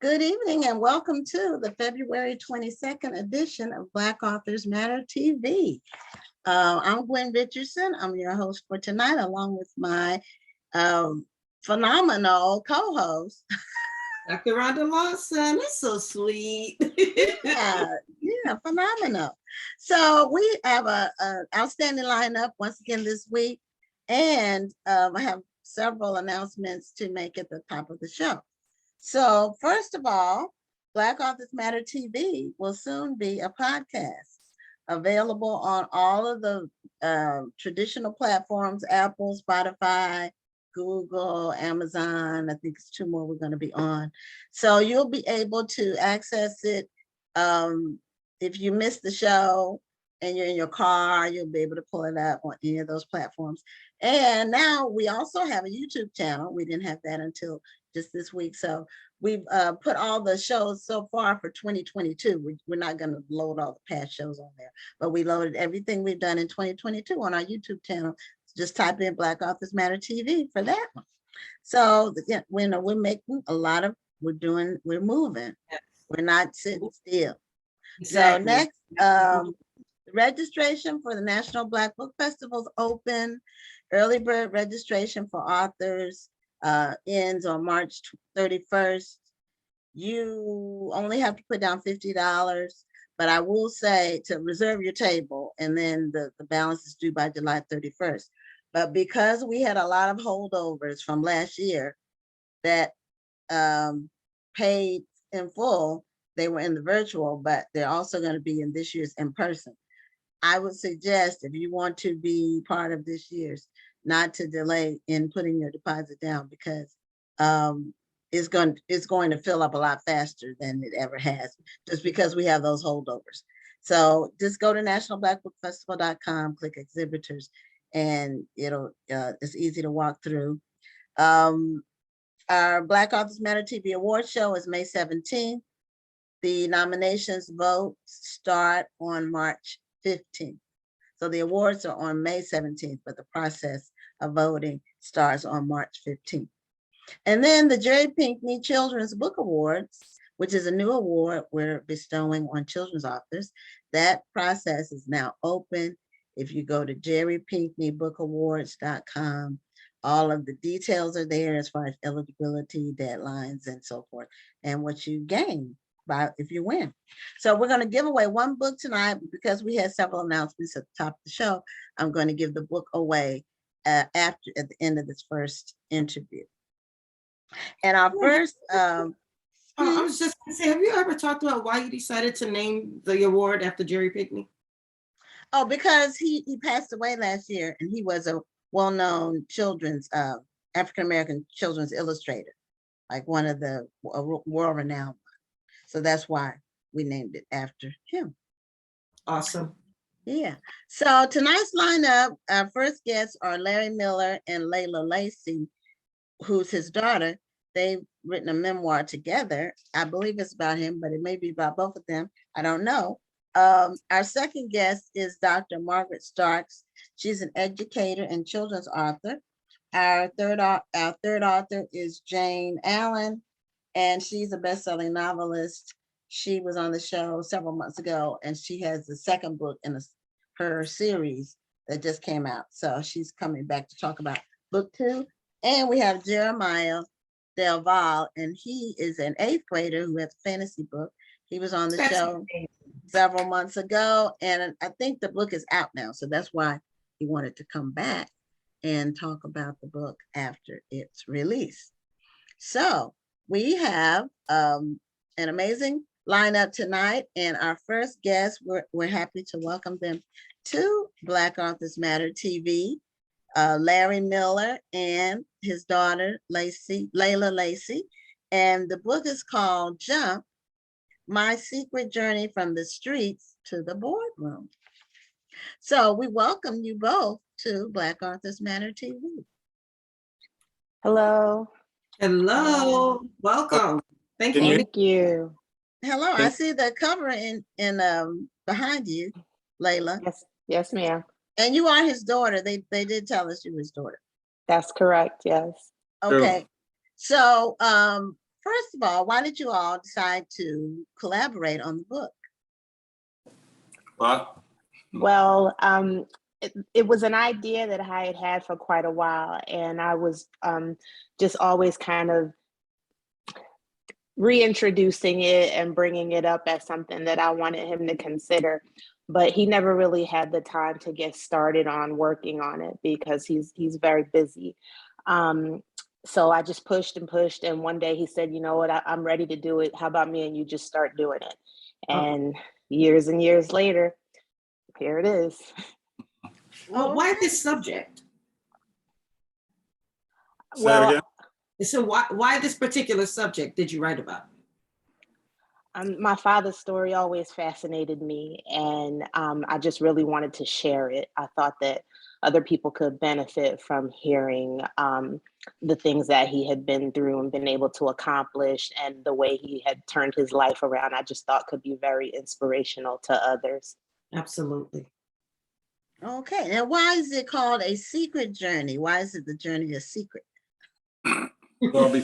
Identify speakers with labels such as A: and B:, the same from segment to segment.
A: Good evening and welcome to the February 22nd edition of Black Authors Matter TV. I'm Gwen Richardson. I'm your host for tonight, along with my phenomenal co-host.
B: Dr. Rhonda Lawson, that's so sweet.
A: yeah, phenomenal. So we have an outstanding lineup once again this week, and I have several announcements to make at the top of the show. So first of all, Black Authors Matter TV will soon be a podcast available on all of the traditional platforms, Apple, Spotify, Google, Amazon. I think it's two more we're going to be on. So you'll be able to access it. If you missed the show and you're in your car, you'll be able to pull it up on any of those platforms. And now we also have a YouTube channel. We didn't have that until just this week. So we've put all the shows so far for 2022. We're not going to load all the past shows on there, but we loaded everything we've done in 2022 on our YouTube channel. Just type in Black Authors Matter TV for that one. So yeah, we're making a lot of, we're moving. Yes. We're not sitting still. Exactly. So next, registration for the National Black Book Festival is open. Early bird registration for authors ends on March 31st. You only have to put down $50, but I will say to reserve your table, and then the balance is due by July 31st. But because we had a lot of holdovers from last year that paid in full, they were in the virtual, but they're also going to be in this year's in person. I would suggest, if you want to be part of this year's, not to delay in putting your deposit down, because it's going to fill up a lot faster than it ever has, just because we have those holdovers. So just go to nationalblackbookfestival.com, click exhibitors, and it's easy to walk through. Our Black Authors Matter TV Award show is May 17th. The nominations vote start on March 15th. So the awards are on May 17th, but the process of voting starts on March 15th. And then the Jerry Pigney Children's Book Awards, which is a new award we're bestowing on children's authors. That process is now open. If you go to jerrypinkneybookawards.com, all of the details are there as far as eligibility, deadlines, and so forth, and what you gain if you win. So we're going to give away one book tonight. Because we had several announcements at the top of the show, I'm going to give the book away at the end of this first interview. And our first I
B: was just going to say, have you ever talked about why you decided to name the award after Jerry Pigney?
A: Oh, because he passed away last year, and he was a well-known children's African-American children's illustrator, like one of the world-renowned. So that's why we named it after him.
B: Awesome.
A: Yeah. So tonight's lineup, our first guests are Larry Miller and Lacy, who's his daughter. They've written a memoir together. I believe it's about him, but it may be about both of them. I don't know. Our second guest is Dr. Margaret Starks. She's an educator and children's author. Our third author is Jayne Allen, and she's a best-selling novelist. She was on the show several months ago, and she has the second book in her series that just came out. So she's coming back to talk about book 2. And we have Geremiah DelValle, and he is an 8th grader who has a fantasy book. He was on the show several months ago, and I think the book is out now. So that's why he wanted to come back and talk about the book after its release. So we have an amazing lineup tonight, and our first guest, we're happy to welcome them to Black Authors Matter TV. Larry Miller and his daughter, Laila Lacy. And the book is called Jump, My Secret Journey from the Streets to the Boardroom. So we welcome you both to Black Authors Matter TV.
C: Hello.
B: Hello. Welcome. Thank
C: you.
A: Hello. I see the cover in behind you, Laila.
C: Yes, ma'am.
A: And you are his daughter. They did tell us you were his daughter.
C: That's correct. Yes.
A: Okay. So first of all, why did you all decide to collaborate on the book?
C: Well, it was an idea that I had had for quite a while, and I was just always kind of reintroducing it and bringing it up as something that I wanted him to consider. But he never really had the time to get started on working on it because he's very busy. So I just pushed and pushed, and one day he said, "You know what? I'm ready to do it. How about me and you just start doing it?" And years and years later, here it is.
B: Well, why this subject?
C: Well,
B: so why this particular subject did you write about?
C: My father's story always fascinated me, and I just really wanted to share it. I thought that other people could benefit from hearing the things that he had been through and been able to accomplish, and the way he had turned his life around. I just thought could be very inspirational to others.
B: Absolutely.
A: Okay, now why is it called A Secret Journey? Why is it the journey a secret?
D: Well,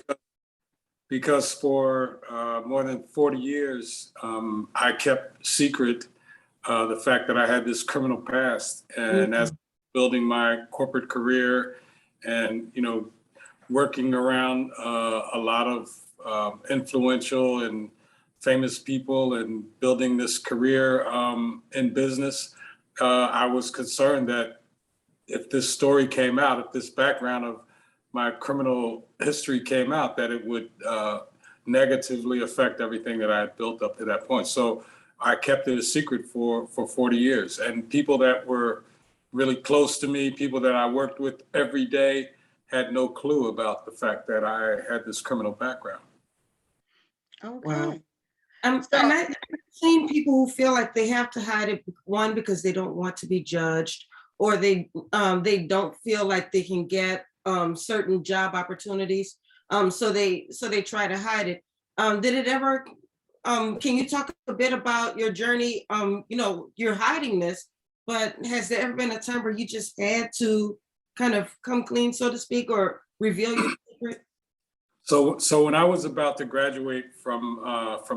D: because for more than 40 years, I kept secret the fact that I had this criminal past. And as building my corporate career and, working around a lot of influential and famous people and building this career in business, I was concerned that if this story came out, if this background of my criminal history came out, that it would negatively affect everything that I had built up to that point. So I kept it a secret for 40 years. And people that were really close to me, people that I worked with every day, had no clue about the fact that I had this criminal background.
A: Okay.
B: Wow. And I've seen people who feel like they have to hide it, one, because they don't want to be judged, or they don't feel like they can get certain job opportunities. So they try to hide it. Did it ever, can you talk a bit about your journey? You're hiding this, but has there ever been a time where you just had to kind of come clean, so to speak, or reveal your secret?
D: So when I was about to graduate from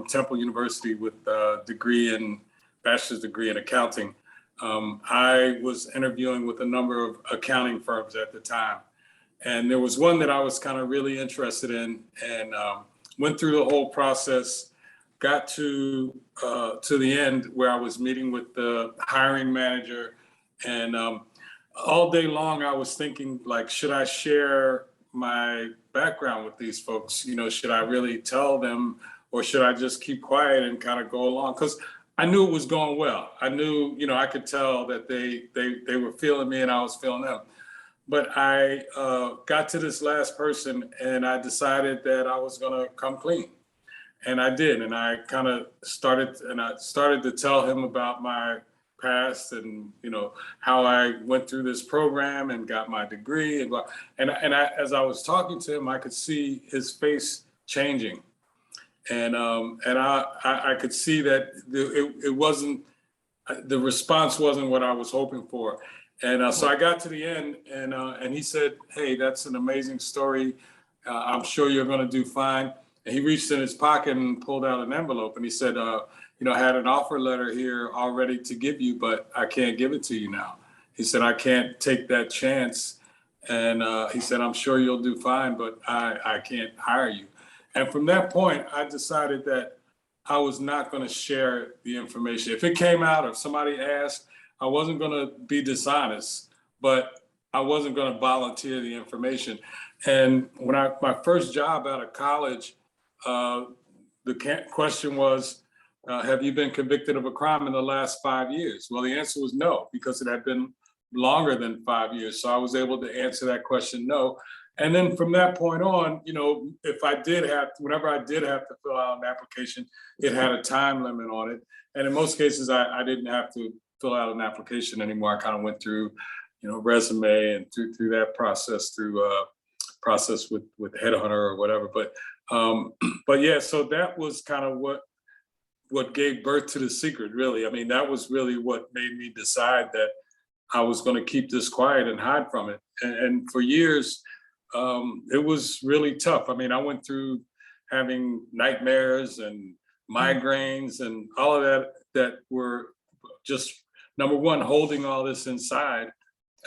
D: Temple University with a bachelor's degree in accounting, I was interviewing with a number of accounting firms at the time. And there was one that I was kind of really interested in, and went through the whole process, got to the end where I was meeting with the hiring manager. And all day long, I was thinking, like, should I share my background with these folks? Should I really tell them, or should I just keep quiet and kind of go along? Because I knew it was going well. I knew, I could tell that they were feeling me and I was feeling them. But I got to this last person and I decided that I was gonna come clean. And I did. And I kind of started to tell him about my past and, how I went through this program and got my degree. And as I was talking to him, I could see his face changing. And I could see that it wasn't, the response wasn't what I was hoping for. And so I got to the end, and he said, "Hey, that's an amazing story. I'm sure you're going to do fine." And he reached in his pocket and pulled out an envelope, and he said, "I had an offer letter here all ready to give you, but I can't give it to you now." He said, "I can't take that chance." And he said, "I'm sure you'll do fine, but I can't hire you." And from that point, I decided that I was not going to share the information. If it came out, or if somebody asked, I wasn't going to be dishonest, but I wasn't going to volunteer the information. And when my first job out of college, the question was, have you been convicted of a crime in the last 5 years? Well, the answer was no, because it had been longer than 5 years. So I was able to answer that question, no. And then from that point on, whenever I did have to fill out an application, it had a time limit on it. And in most cases, I didn't have to fill out an application anymore. I kind of went through, resume and through that process, through process with Headhunter or whatever. But yeah, so that was kind of what gave birth to the secret, really. I mean, that was really what made me decide that I was going to keep this quiet and hide from it. And for years, it was really tough. I mean, I went through having nightmares and migraines and all of that, that were just, number one, holding all this inside,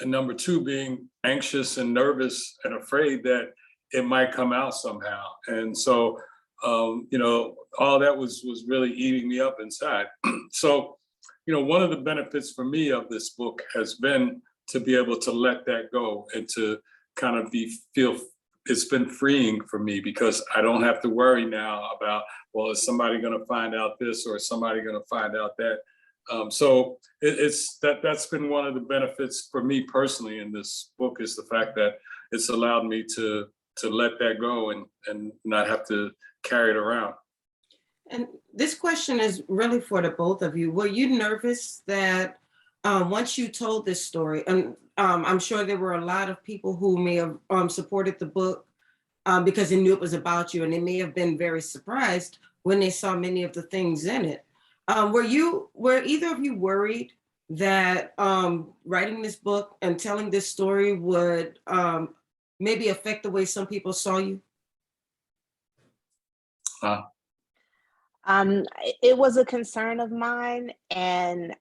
D: and number two, being anxious and nervous and afraid that it might come out somehow. And so, you know, all that was really eating me up inside. So, you know, one of the benefits for me of this book has been to be able to let that go and to kind of feel it's been freeing for me, because I don't have to worry now about, well, is somebody going to find out this, or is somebody going to find out that? So that's been one of the benefits for me personally in this book, is the fact that it's allowed me to let that go and not have to carry it around.
B: And this question is really for the both of you. Were you nervous that once you told this story, and I'm sure there were a lot of people who may have supported the book because they knew it was about you, and they may have been very surprised when they saw many of the things in it. Were either of you worried that writing this book and telling this story would maybe affect the way some people saw you?
C: It was a concern of mine, and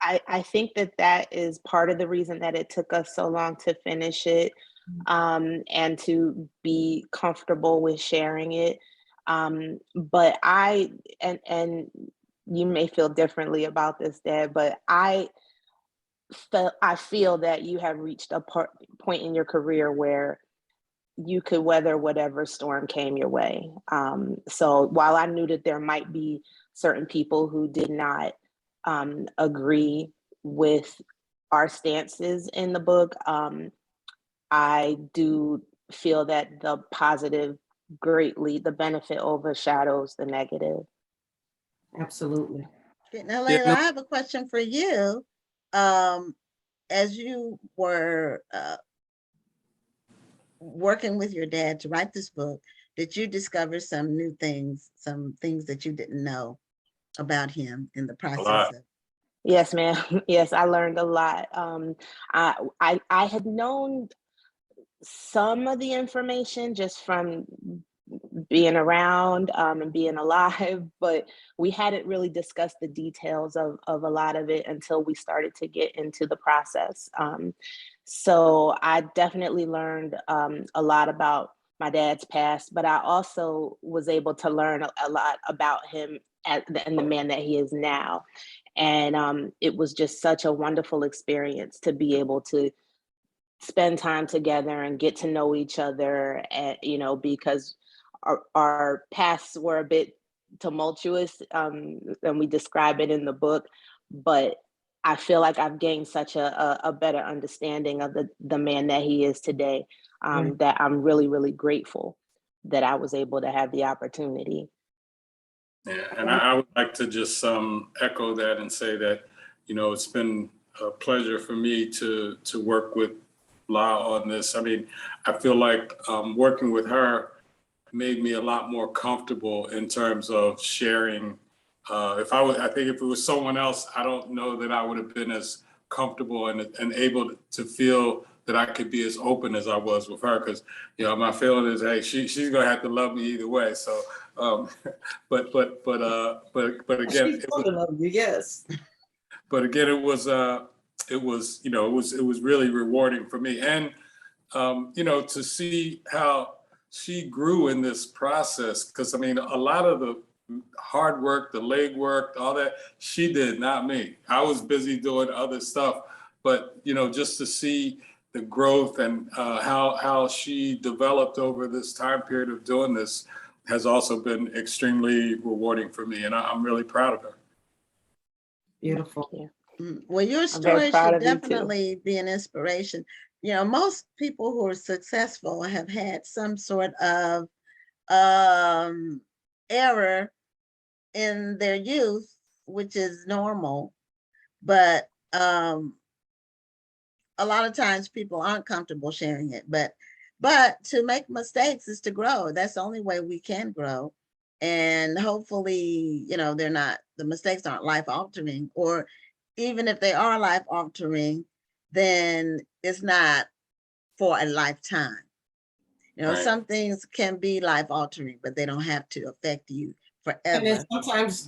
C: I think that is part of the reason that it took us so long to finish it, and to be comfortable with sharing it. But and you may feel differently about this, Dad, but I feel that you have reached a point in your career where you could weather whatever storm came your way. So while I knew that there might be certain people who did not agree with our stances in the book, I do feel that the positive the benefit overshadows the negative.
B: Absolutely.
A: Now, Laila, I have a question for you. As you were working with your dad to write this book, did you discover some new things, some things that you didn't know about him in the process of?
C: Yes, ma'am. Yes, I learned a lot. I had known some of the information just from being around and being alive, but we hadn't really discussed the details of a lot of it until we started to get into the process. So I definitely learned a lot about my dad's past, but I also was able to learn a lot about him and the man that he is now. And it was just such a wonderful experience to be able to spend time together and get to know each other, and because our paths were a bit tumultuous, and we describe it in the book, but I feel like I've gained such a better understanding of the man that he is today, that I'm really, really grateful that I was able to have the opportunity.
D: Yeah, and I would like to just echo that and say that, it's been a pleasure for me to work with La on this. I mean, I feel like working with her made me a lot more comfortable in terms of sharing. I think if it was someone else, I don't know that I would have been as comfortable and able to feel that I could be as open as I was with her, because my feeling is, hey, she's gonna have to love me either way. So, but again,
B: She's gonna love you, yes.
D: But again, it was really rewarding for me, and to see how she grew in this process, because I mean, a lot of the hard work, the leg work, all that, she did, not me. I was busy doing other stuff, but just to see the growth and how she developed over this time period of doing this has also been extremely rewarding for me, and I'm really proud of her.
B: Beautiful.
C: Yeah.
A: Well, your story should definitely be an inspiration. Most people who are successful have had some sort of error in their youth, which is normal, but a lot of times people aren't comfortable sharing it. But to make mistakes is to grow. That's the only way we can grow. And hopefully, the mistakes aren't life-altering, or even if they are life-altering, then it's not for a lifetime. You know,
D: Right.
A: some things can be life altering, but they don't have to affect you
B: And then
A: forever.
B: sometimes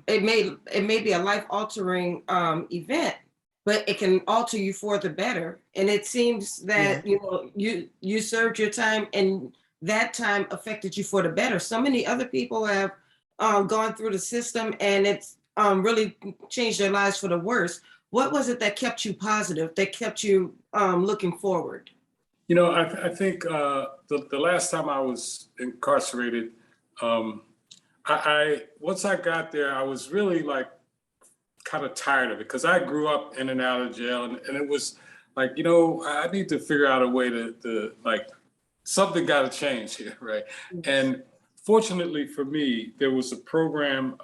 B: it may be a life altering event, but it can alter you for the better. And it seems that you served your time, and that time affected you for the better. So many other people have gone through the system, and it's really changed their lives for the worse. What was it that kept you positive, that kept you looking forward?
D: You know, I think the last time I was incarcerated, I once I got there, I was really like kind of tired of it because I grew up in and out of jail, and it was like, you know, I need to figure out a way to like, something got to change here, right? And fortunately for me, there was a program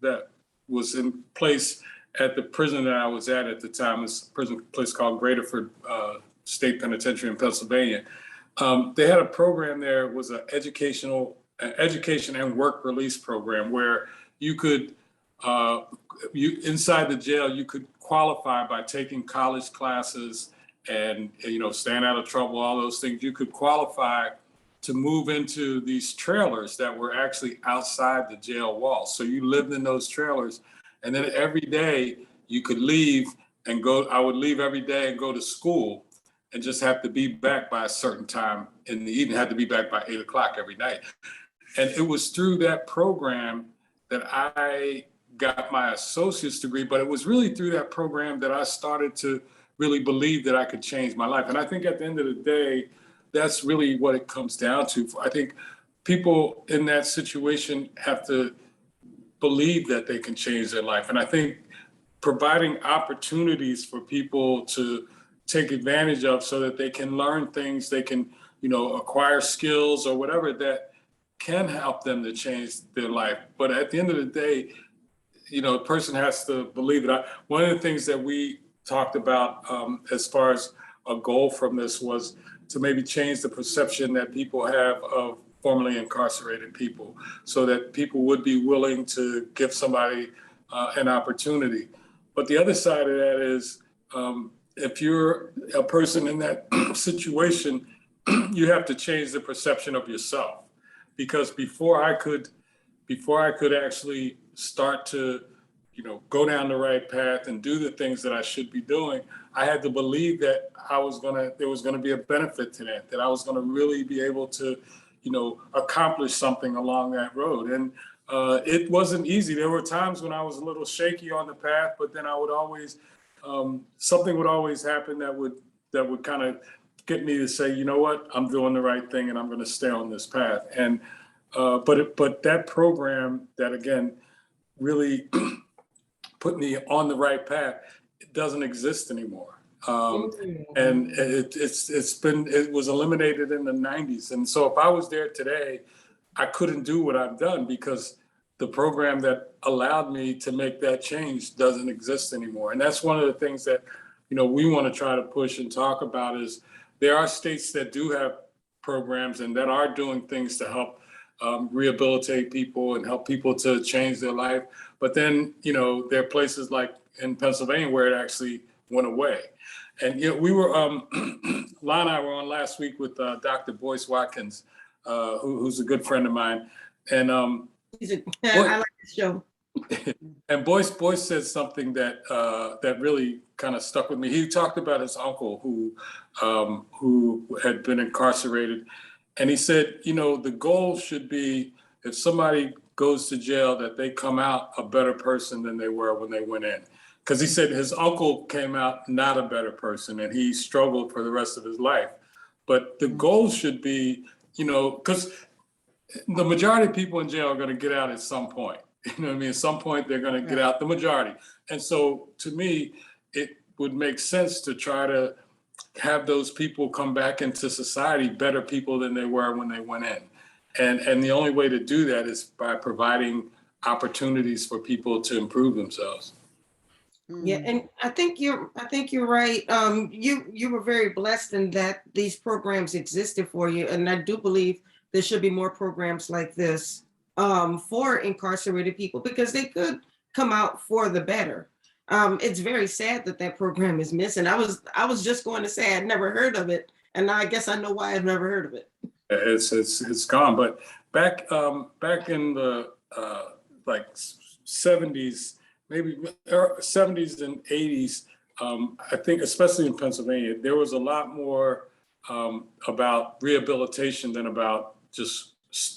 D: that was in place at the prison that I was at the time. It's a prison place called Graterford State Penitentiary in Pennsylvania. They had a program there, was an education and work release program where you could, you inside the jail, you could qualify by taking college classes and, you know, staying out of trouble, all those things. You could qualify to move into these trailers that were actually outside the jail walls. So you lived in those trailers, and then every day you could leave and go. I would leave every day and go to school, and just have to be back by a certain time in the evening. Had to be back by 8 o'clock every night. And it was through that program that I got my associate's degree, but it was really through that program that I started to really believe that I could change my life. And I think at the end of the day, that's really what it comes down to. I think people in that situation have to believe that they can change their life. And I think providing opportunities for people to take advantage of so that they can learn things, they can, you know, acquire skills or whatever that can help them to change their life. But at the end of the day, you know, a person has to believe it. One of the things that we talked about as far as a goal from this was to maybe change the perception that people have of formerly incarcerated people, so that people would be willing to give somebody an opportunity. But the other side of that is, if you're a person in that situation, you have to change the perception of yourself. Because before I could actually start to, you know, go down the right path and do the things that I should be doing, I had to believe that there was gonna be a benefit to that I was gonna really be able to, you know, accomplish something along that road. And it wasn't easy. There were times when I was a little shaky on the path, but then I would always, something would always happen that would kind of get me to say, you know what, I'm doing the right thing and I'm going to stay on this path. And but that program that, again, really put me on the right path, it doesn't exist anymore. And it was eliminated in the 90s. And so if I was there today, I couldn't do what I've done because the program that allowed me to make that change doesn't exist anymore. And that's one of the things that, you know, we want to try to push and talk about is there are states that do have programs and that are doing things to help rehabilitate people and help people to change their life. But then, you know, there are places like in Pennsylvania where it actually went away. And, you know, we were, Lana and I were on last week with Dr. Boyce Watkins, who's a good friend of mine. And
B: I like this show.
D: And Boyce said something that that really kind of stuck with me. He talked about his uncle who had been incarcerated, and he said, you know, the goal should be if somebody goes to jail that they come out a better person than they were when they went in. Because he said his uncle came out not a better person, and he struggled for the rest of his life. But the goal should be, you know, because the majority of people in jail are going to get out at some point. You know what I mean? At some point, they're going to get out, the majority. And so to me, it would make sense to try to have those people come back into society better people than they were when they went in. And the only way to do that is by providing opportunities for people to improve themselves.
B: Yeah, and I think you're right. You were very blessed in that these programs existed for you, and I do believe there should be more programs like this for incarcerated people because they could come out for the better. It's very sad that that program is missing. I was just going to say I'd never heard of it, and I guess I know why I've never heard of it.
D: It's gone. But back in the like 70s, maybe 70s and 80s, I think especially in Pennsylvania, there was a lot more about rehabilitation than about just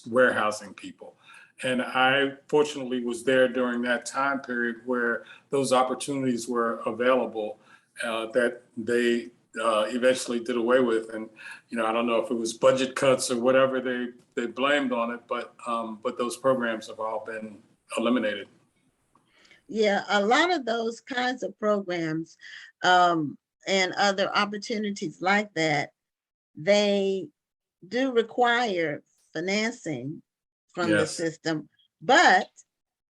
D: warehousing people. And I fortunately was there during that time period where those opportunities were available that they eventually did away with. And, I don't know if it was budget cuts or whatever they blamed on it, but those programs have all been eliminated.
A: Yeah, a lot of those kinds of programs and other opportunities like that, they do require financing from the
D: Yes.
A: system, but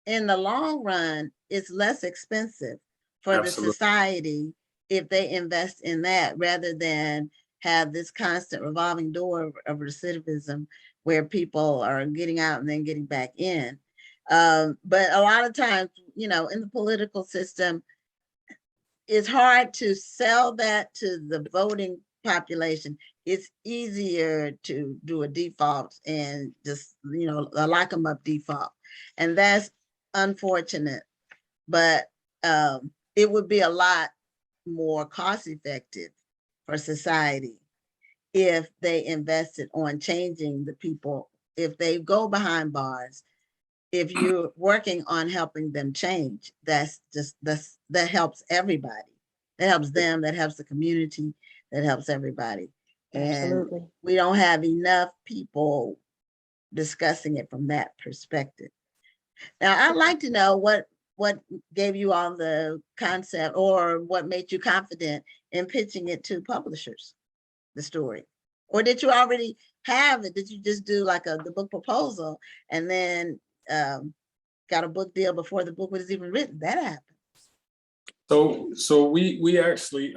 A: in the long run, it's less expensive for
D: Absolutely.
A: the society if they invest in that rather than have this constant revolving door of recidivism where people are getting out and then getting back in. But a lot of times, in the political system, it's hard to sell that to the voting population. It's easier to do a default and just, a lock them up default. And that's unfortunate, but it would be a lot more cost effective for society if they invested on changing the people. If they go behind bars, if you're working on helping them change, that helps everybody. That helps them, that helps the community, that helps everybody.
C: Absolutely.
A: And we don't have enough people discussing it from that perspective. Now, I'd like to know what gave you all the concept or what made you confident in pitching it to publishers, the story? Or did you already have it? Did you just do like the book proposal and then got a book deal before the book was even written? That happened.
D: So we actually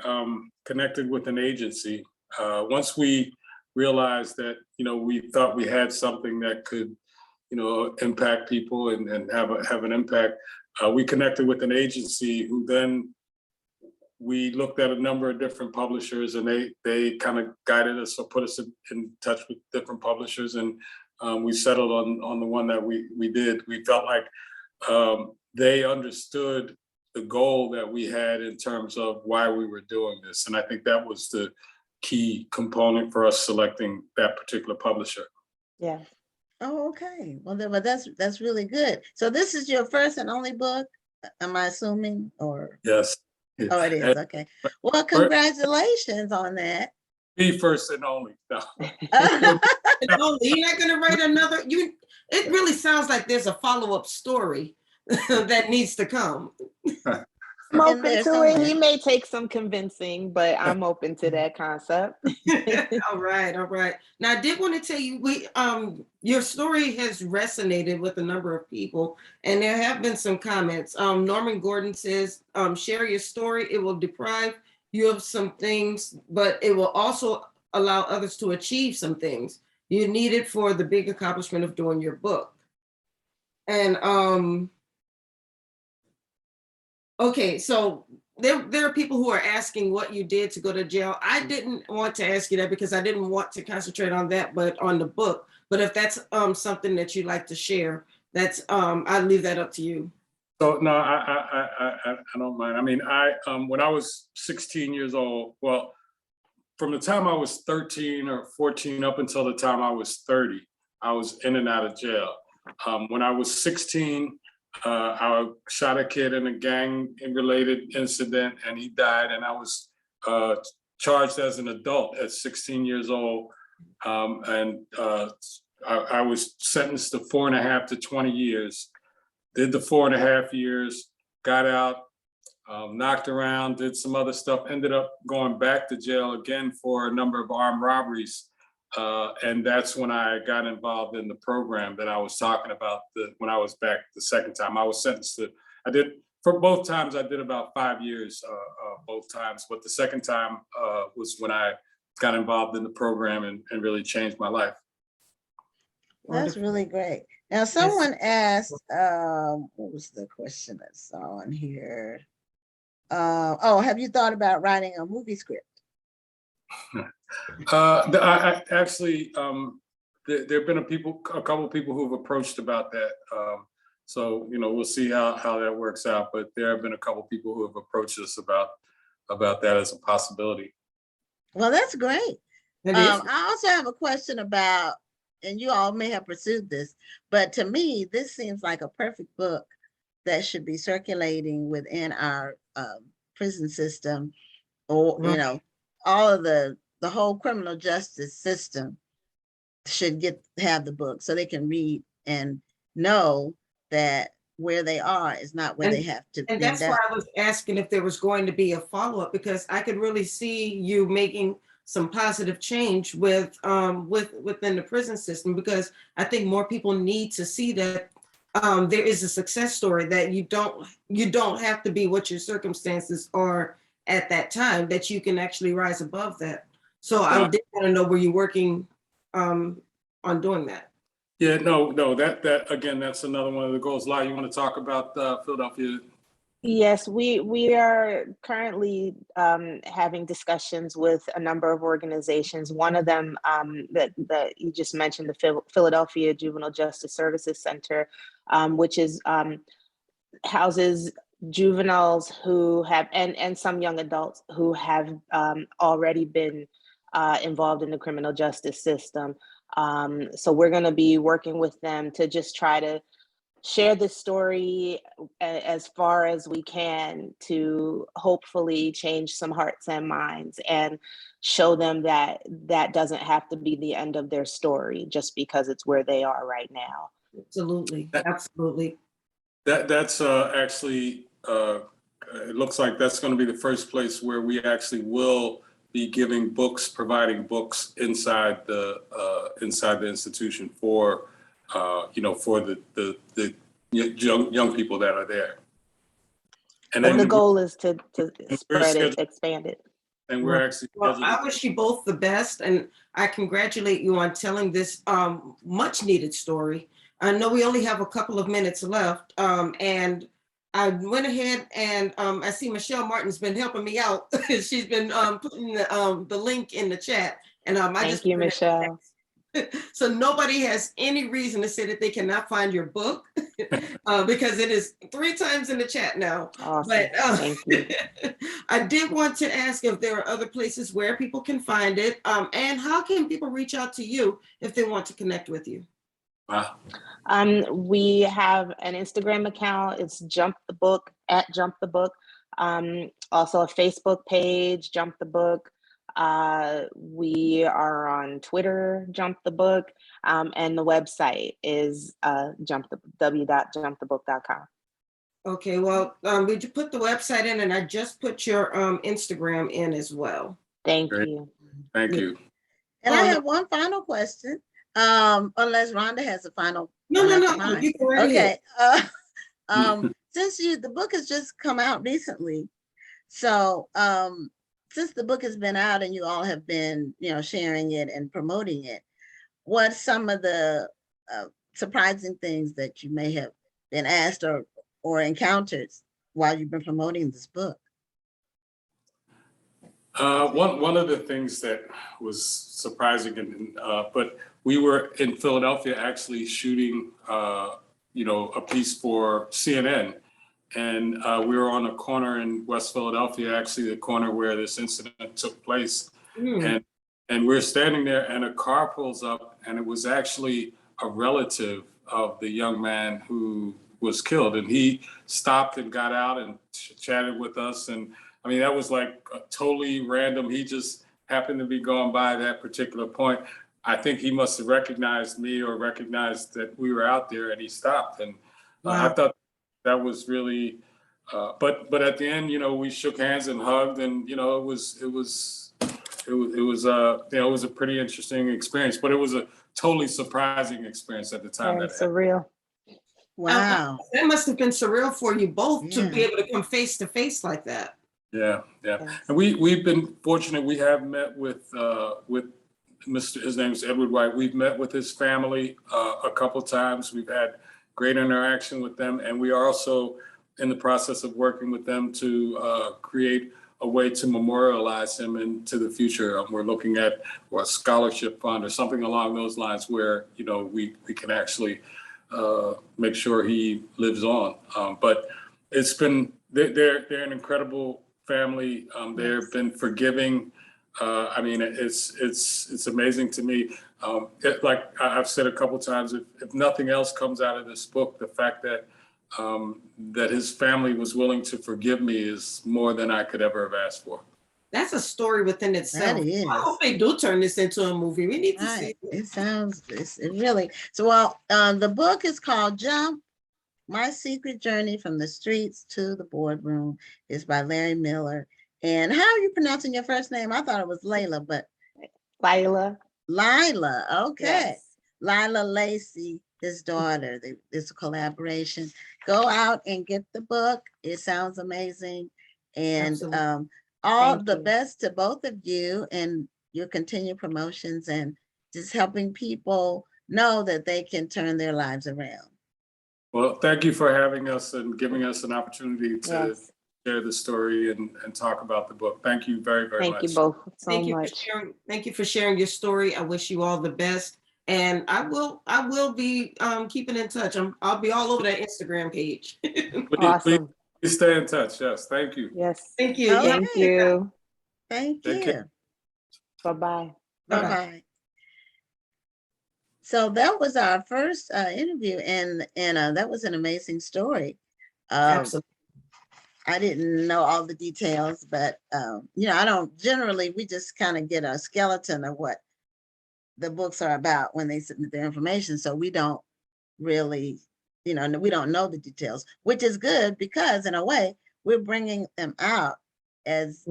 D: connected with an agency once we realized that we thought we had something that could impact people and have an impact. We connected with an agency who then we looked at a number of different publishers, and they kind of guided us or put us in touch with different publishers, and we settled on the one that we did. We felt like they understood the goal that we had in terms of why we were doing this, and I think that was the key component for us selecting that particular publisher.
C: Yeah.
A: Oh, okay. Well, that's really good. So this is your first and only book, am I assuming? Or
D: yes.
A: Oh, it is. Okay. Well, congratulations on that.
D: Be first and only. No.
B: No, you're not gonna write another. It really sounds like there's a follow-up story that needs to come.
C: I'm open to it. He may take some convincing, but I'm open to that concept.
B: All right. Now, I did want to tell you, your story has resonated with a number of people, and there have been some comments. Norman Gordon says, share your story. It will deprive you of some things, but it will also allow others to achieve some things. You need it for the big accomplishment of doing your book. And okay, so there are people who are asking what you did to go to jail. I didn't want to ask you that because I didn't want to concentrate on that, but on the book. But if that's something that you'd like to share, that's I'll leave that up to you.
D: So no, I don't mind. I mean, when I was 16 years old, well, from the time I was 13 or 14 up until the time I was 30, I was in and out of jail. When I was 16, I shot a kid in a gang-related incident, and he died. And I was charged as an adult at 16 years old, and I was sentenced to 4.5 to 20 years. Did the 4.5 years, got out, knocked around, did some other stuff. Ended up going back to jail again for a number of armed robberies. And that's when I got involved in the program that I was talking about. When I was back the second time, I was sentenced to. For both times, I did about 5 years, both times. But the second time was when I got involved in the program and really changed my life.
A: That's really great. Now, someone asked, what was the question I saw on here? Have you thought about writing a movie script?
D: I actually, there have been a couple people who've approached about that. So, we'll see how that works out. But there have been a couple people who have approached us about that as a possibility.
A: Well, that's great. I also have a question about, and you all may have pursued this, but to me, this seems like a perfect book that should be circulating within our prison system, or all of the whole criminal justice system should have the book so they can read and know that where they are is not where they have to.
B: And that's why I was asking if there was going to be a follow-up, because I could really see you making some positive change within the prison system, because I think more people need to see that there is a success story, that you don't have to be what your circumstances are at that time, that you can actually rise above that. So I did want to know, were you working on doing that?
D: Yeah, no, that again, that's another one of the goals. Laila, you want to talk about Philadelphia?
C: Yes, we are currently having discussions with a number of organizations. One of them that you just mentioned, the Philadelphia Juvenile Justice Services Center, which is houses juveniles who have, and some young adults who have already been involved in the criminal justice system. So we're going to be working with them to just try to share this story as far as we can, to hopefully change some hearts and minds and show them that that doesn't have to be the end of their story just because it's where they are right now.
B: Absolutely, absolutely.
D: That's actually, it looks like that's going to be the first place where we actually will be giving books, providing books inside the institution for for the young people that are there. And then
C: the goal is to spread it, expand it.
D: And we're actually.
B: Well, I wish you both the best, and I congratulate you on telling this much needed story. I know we only have a couple of minutes left, and I went ahead and I see Michelle Martin's been helping me out. She's been putting the link in the chat, and
C: Thank you, Michelle.
B: So nobody has any reason to say that they cannot find your book because it is 3 times in the chat now.
C: Awesome.
B: But
C: Thank you.
B: I did want to ask if there are other places where people can find it, and how can people reach out to you if they want to connect with you?
C: We have an Instagram account. It's Jump the Book, @JumpTheBook. Also a Facebook page, Jump the Book. We are on Twitter, Jump the Book, and the website is www.jumpthebook.com.
B: Okay, well, we just put the website in, and I just put your Instagram in as well.
C: Thank
D: Great.
C: you.
D: Thank you.
A: And I have one final question, unless Rhonda has a final.
B: No, you can
A: okay. Since the book has just come out recently, so since the book has been out and you all have been, sharing it and promoting it, what's some of the surprising things that you may have been asked or encountered while you've been promoting this book?
D: One of the things that was surprising, but we were in Philadelphia actually shooting, a piece for CNN. And we were on a corner in West Philadelphia, actually the corner where this incident took place. And we're standing there and a car pulls up, and it was actually a relative of the young man who was killed. And he stopped and got out and chatted with us. And I mean, that was like totally random. He just happened to be going by that particular point. I think he must have recognized me or recognized that we were out there, and he stopped. And
B: wow.
D: I thought that was really, but at the end, we shook hands and hugged, and it was a pretty interesting experience. But it was a totally surprising experience at the time.
C: Very surreal.
A: Wow,
B: that must have been surreal for you both to be able to come face to face like that.
D: Yeah. And we've been fortunate. We have met with his name is Edward White. We've met with his family a couple times. We've had great interaction with them, and we are also in the process of working with them to create a way to memorialize him into the future. We're looking at a scholarship fund or something along those lines where, you know, we can actually make sure he lives on. But it's been, they're an incredible family. They've been forgiving. I mean, it's amazing to me. Like I've said a couple times, if nothing else comes out of this book, the fact that that his family was willing to forgive me is more than I could ever have asked for.
B: That's a story within itself.
A: That is.
B: I hope they do turn this into a movie. We need to see it.
A: It sounds, it really, so well, the book is called Jump, My Secret Journey from the Streets to the Boardroom. It's by Larry Miller. And how are you pronouncing your first name? I thought it was Laila, but.
C: Laila.
A: Laila, okay.
C: Yes.
A: Laila Lacy, his daughter. It's a collaboration. Go out and get the book. It sounds amazing. And all
C: Thank
A: the
C: you.
A: best to both of you and your continued promotions and just helping people know that they can turn their lives around.
D: Well, thank you for having us and giving us an opportunity to
C: Yes.
D: share the story and talk about the book. Thank you very, very much.
C: Thank you both so
B: Thank you
C: much.
B: thank you for sharing your story. I wish you all the best. And I will be keeping in touch. I'll be all over that Instagram page.
C: Awesome.
D: Please stay in touch. Yes, thank you.
C: Yes.
B: Thank you.
A: Okay.
C: Thank you.
A: Thank
D: Take
A: you.
D: care.
C: Bye-bye.
A: Bye-bye. So that was our first interview, and that was an amazing story.
B: Absolutely.
A: I didn't know all the details, but you know, I don't generally, we just kind of get a skeleton of what the books are about when they submit their information. So we don't really, you know, we don't know the details, which is good because in a way we're bringing them out as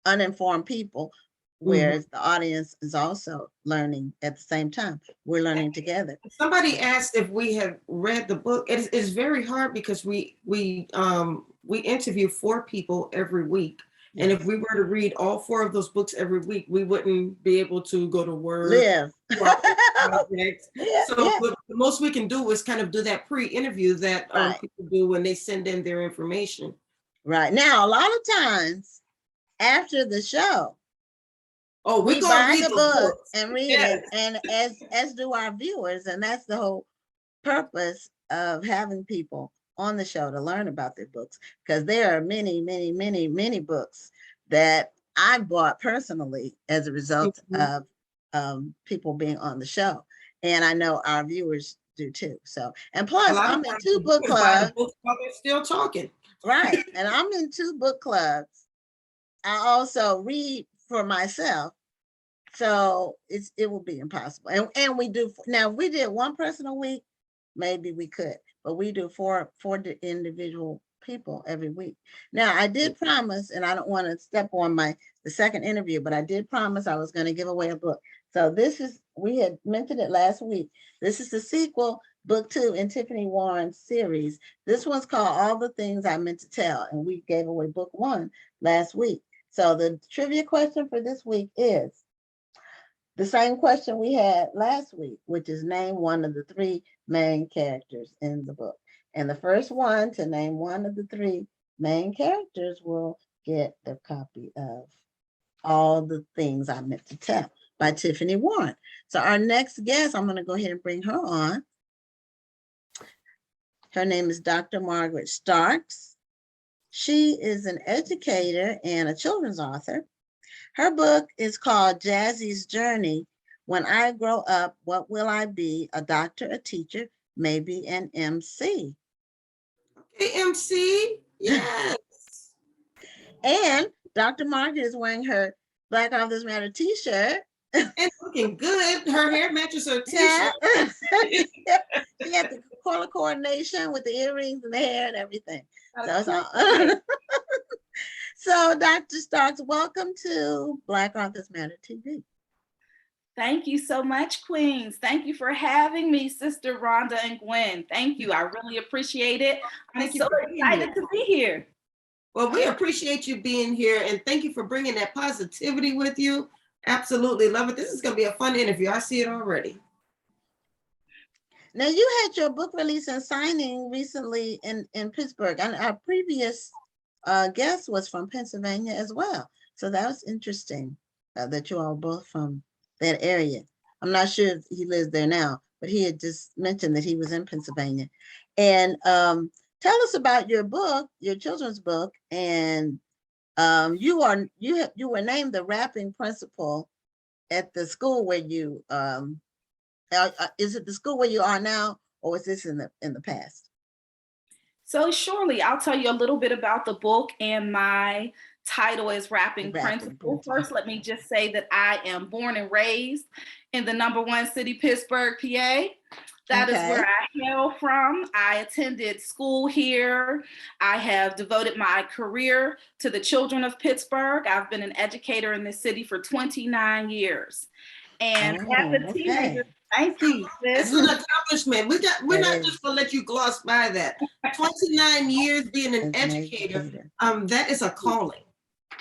A: uninformed people, whereas the audience is also learning at the same time. We're learning together.
B: Somebody asked if we have read the book. It's very hard because we interview 4 people every week. And if we were to read all 4 of those books every week, we wouldn't be able to go to work.
A: Live.
B: So the most we can do is kind of do that pre-interview that people do when they send in their information.
A: Right. Now, a lot of times after the show,
B: we
A: buy
B: read
A: the book
B: books
A: and read it, and as do our viewers, and that's the whole purpose of having people on the show to learn about their books, because there are many, many, many, many books that I bought personally as a result of people being on the show, and I know our viewers do too. So, and plus, I'm in 2 book clubs.
B: While they're still talking,
A: right? And I'm in 2 book clubs. I also read for myself, so it will be impossible. And we do now. If we did 1 person a week, maybe we could, but we do 4 individual people every week. Now, I did promise, and I don't want to step on the second interview, but I did promise I was going to give away a book. So this is, we had mentioned it last week. This is the sequel, book 2 in Tiffany Warren's series. This one's called All the Things I Meant to Tell, and we gave away book 1 last week. So the trivia question for this week is the same question we had last week, which is name one of the 3 main characters in the book. And the first one to name one of the 3 main characters will get the copy of All the Things I Meant to Tell by Tiffany Warren. So our next guest, I'm going to go ahead and bring her on. Her name is Dr. Margaret Starks. She is an educator and a children's author. Her book is called Jazzy's Journey. When I grow up, what will I be? A doctor, a teacher, maybe an MC.
B: Okay, MC, yes.
A: And Dr. Margaret is wearing her Black Authors Matter t-shirt.
B: And looking good. Her hair matches her t-shirt.
A: She had the color coordination with the earrings and the hair and everything. So it's all so Dr. Starks, welcome to Black Authors Matter TV.
E: Thank you so much, Queens. Thank you for having me, Sister Rhonda and Gwen. Thank you. I really appreciate it. I'm so excited to be here.
B: Well, we appreciate you being here, and thank you for bringing that positivity with you. Absolutely love it. This is going to be a fun interview. I see it already.
A: Now, you had your book release and signing recently in Pittsburgh. On our previous guest was from Pennsylvania as well. So that was interesting that you all both from that area. I'm not sure if he lives there now, but he had just mentioned that he was in Pennsylvania. And tell us about your book, your children's book, and you were named the rapping principal at the school where you is it the school where you are now, or was this in the past?
E: So surely I'll tell you a little bit about the book, and my title is Rapping Principal. First, let me just say that I am born and raised in the #1 city, Pittsburgh, PA. That is where I hail from. I attended school here. I have devoted my career to the children of Pittsburgh. I've been an educator in this city for 29 years. And as a teenager, thank you.
B: That's an accomplishment. We're not just gonna let you gloss by that. 29 years being an educator, that is a calling.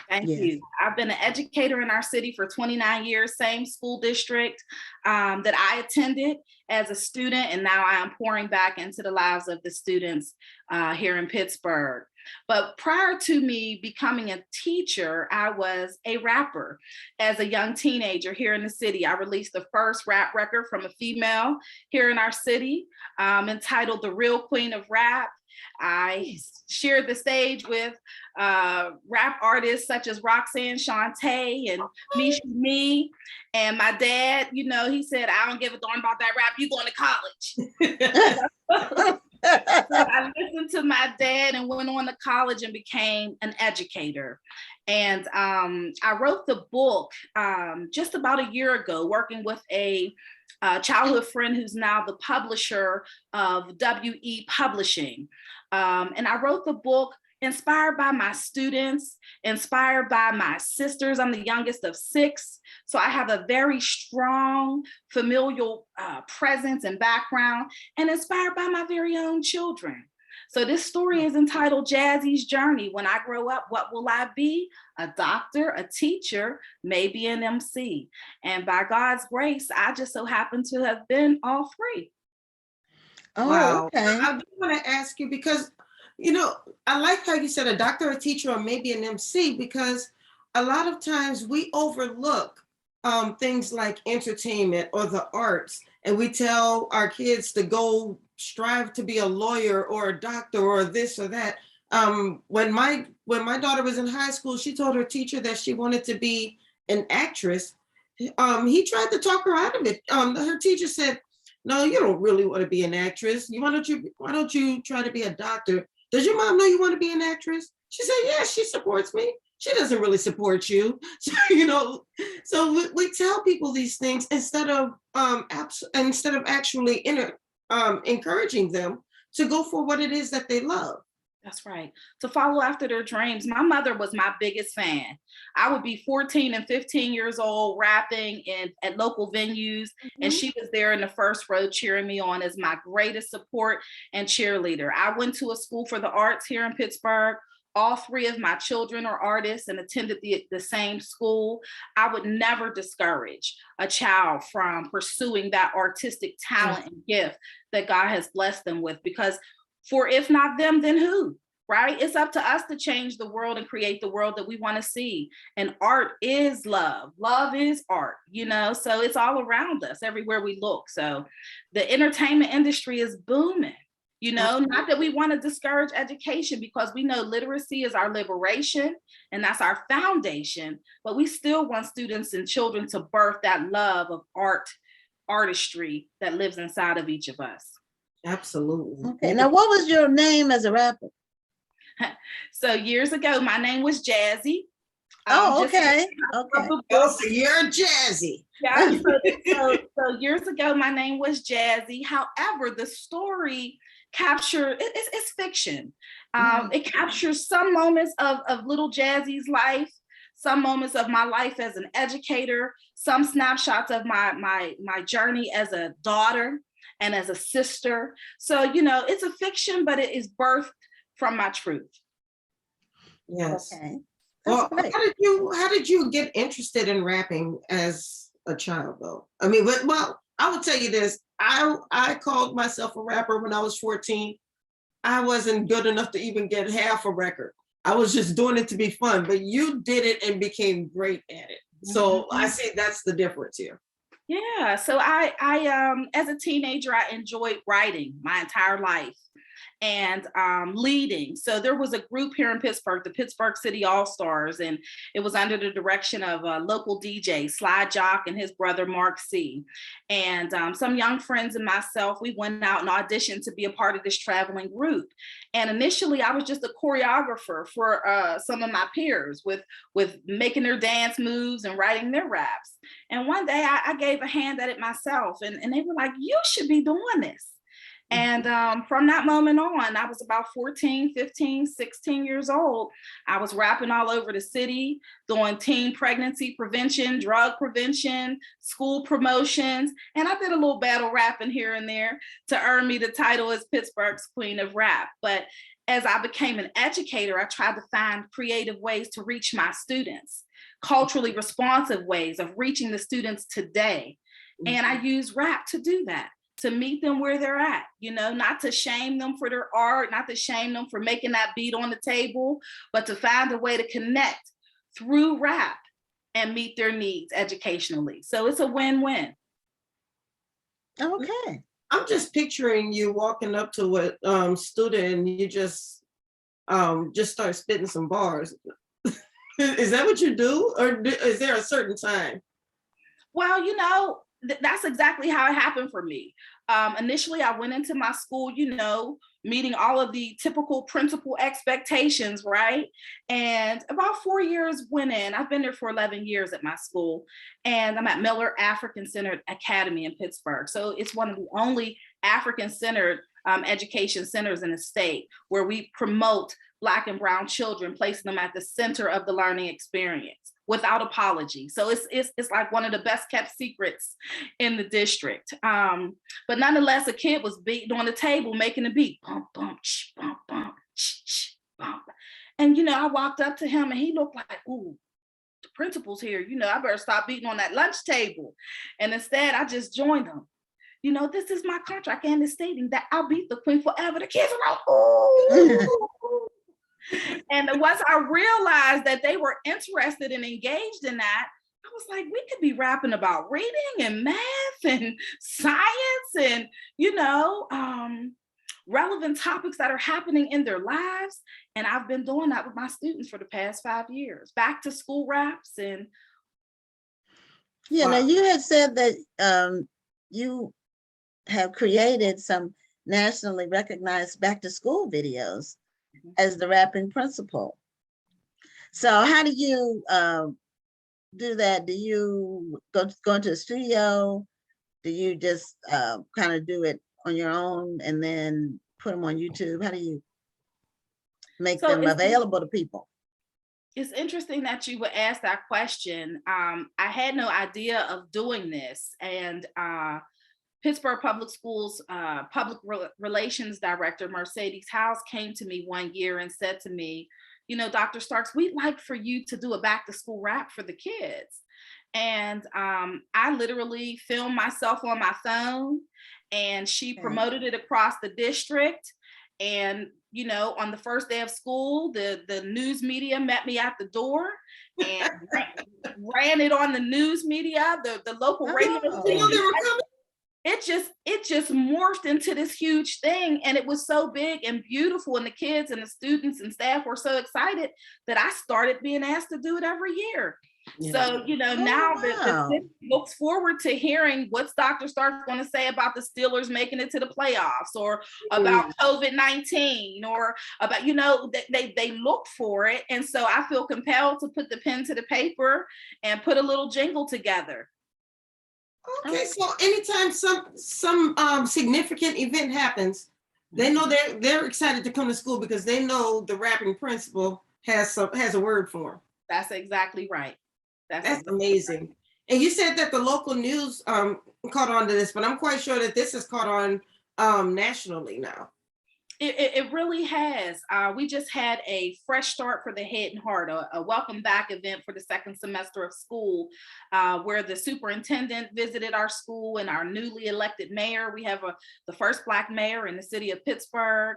E: Thank you. I've been an educator in our city for 29 years, same school district that I attended as a student, and now I am pouring back into the lives of the students here in Pittsburgh. But prior to me becoming a teacher, I was a rapper. As a young teenager here in the city, I released the first rap record from a female here in our city, entitled The Real Queen of Rap. I shared the stage with rap artists such as Roxanne Shante and Misha Me. And my dad, you know, he said, I don't give a darn about that rap, you going to college. So I listened to my dad and went on to college and became an educator. And I wrote the book just about a year ago, working with a childhood friend who's now the publisher of WE Publishing. And I wrote the book inspired by my students, inspired by my sisters. I'm the youngest of 6. So I have a very strong familial presence and background, and inspired by my very own children. So this story is entitled Jazzy's Journey. When I grow up, what will I be? A doctor, a teacher, maybe an MC. And by God's grace, I just so happen to have been all 3.
B: Oh, wow. Okay. I do want to ask you, because, you know, I like how you said a doctor, a teacher, or maybe an MC, because a lot of times we overlook things like entertainment or the arts, and we tell our kids to go strive to be a lawyer or a doctor or this or that. When my daughter was in high school, she told her teacher that she wanted to be an actress. He tried to talk her out of it. Her teacher said, no, you don't really want to be an actress. Why don't you try to be a doctor? Does your mom know you want to be an actress? She said, yeah, she supports me. She doesn't really support you. So, you know, so we tell people these things instead of actually encouraging them to go for what it is that they love.
E: That's right. To follow after their dreams. My mother was my biggest fan. I would be 14 and 15 years old rapping at local venues, and she was there in the first row cheering me on as my greatest support and cheerleader. I went to a school for the arts here in Pittsburgh. All 3 of my children are artists and attended the same school. I would never discourage a child from pursuing that artistic talent and gift that God has blessed them with, because for if not them, then who, right? It's up to us to change the world and create the world that we want to see. And art is love. Love is art, you know, so it's all around us everywhere we look. So the entertainment industry is booming. You know, not that we want to discourage education, because we know literacy is our liberation and that's our foundation, but we still want students and children to birth that love of artistry that lives inside of each of us.
B: Absolutely.
A: Okay, now what was your name as a rapper?
E: So years ago, my name was Jazzy.
A: Okay.
B: Oh, so you're Jazzy.
E: Yeah. So years ago, my name was Jazzy. However, the story it's fiction. It captures some moments of little Jazzy's life, some moments of my life as an educator, some snapshots of my journey as a daughter and as a sister. So, you know, it's a fiction, but it is birthed from my truth.
B: Yes.
A: Okay.
B: Well, how did you get interested in rapping as a child, though? I mean, I will tell you this. I called myself a rapper when I was 14. I wasn't good enough to even get half a record. I was just doing it to be fun, but you did it and became great at it. So I see that's the difference here.
E: Yeah, so I as a teenager, I enjoyed writing my entire life and leading. So there was a group here in Pittsburgh, the Pittsburgh City All-Stars, and it was under the direction of a local DJ, Sly Jock, and his brother, Mark C. And some young friends and myself, we went out and auditioned to be a part of this traveling group. And initially, I was just a choreographer for some of my peers with making their dance moves and writing their raps. And one day, I gave a hand at it myself, and they were like, you should be doing this. And from that moment on, I was about 14, 15, 16 years old. I was rapping all over the city, doing teen pregnancy prevention, drug prevention, school promotions. And I did a little battle rapping here and there to earn me the title as Pittsburgh's Queen of Rap. But as I became an educator, I tried to find creative ways to reach my students, culturally responsive ways of reaching the students today. And I use rap to do that, to meet them where they're at, you know, not to shame them for their art, not to shame them for making that beat on the table, but to find a way to connect through rap and meet their needs educationally. So it's a win-win.
A: Okay.
B: I'm just picturing you walking up to a student and you just start spitting some bars. Is that what you do? Or is there a certain time?
E: Well, you know, that's exactly how it happened for me. Initially, I went into my school, you know, meeting all of the typical principal expectations, right? And about 4 years went in. I've been there for 11 years at my school, and I'm at Miller African-Centered Academy in Pittsburgh. So it's one of the only African-centered education centers in the state where we promote Black and Brown children, placing them at the center of the learning experience without apology. So it's like one of the best kept secrets in the district. But nonetheless, a kid was beating on the table, making a beat, bump, bump, sh, bump, bump, sh, sh, bump. And, you know, I walked up to him and he looked like, ooh, the principal's here. You know, I better stop beating on that lunch table. And instead, I just joined him. You know, this is my contract and it's stating that I'll beat the queen forever. The kids are like, ooh. And once I realized that they were interested and engaged in that, I was like, we could be rapping about reading and math and science and, you know, relevant topics that are happening in their lives. And I've been doing that with my students for the past 5 years, back to school raps. And
A: yeah, wow. Now you had said that you have created some nationally recognized back to school videos as the rapping principal. So how do you do that? Do you go into the studio? Do you just kind of do it on your own and then put them on YouTube? How do you make them available to people?
E: It's interesting that you would ask that question. I had no idea of doing this, and Pittsburgh Public Schools Public Relations Director, Mercedes House, came to me one year and said to me, you know, Dr. Starks, we'd like for you to do a back to school rap for the kids. And I literally filmed myself on my phone, and she promoted it across the district. And, you know, on the first day of school, the news media met me at the door and ran it on the news media, the local radio station. It just morphed into this huge thing, and it was so big and beautiful, and the kids and the students and staff were so excited that I started being asked to do it every year. Yeah. So, you know, now the city looks forward to hearing what's Dr. Starks going to say about the Steelers making it to the playoffs, or about COVID-19, or about, you know, they look for it. And so I feel compelled to put the pen to the paper and put a little jingle together.
B: Okay, so anytime some significant event happens, they know they're excited to come to school because they know the rapping principal has a word for them.
E: That's exactly right.
B: That's amazing. Right. And you said that the local news caught on to this, but I'm quite sure that this is caught on nationally now.
E: It really has. We just had a fresh start for the Head and Heart, a welcome back event for the second semester of school, where the superintendent visited our school and our newly elected mayor. We have the first Black mayor in the city of Pittsburgh.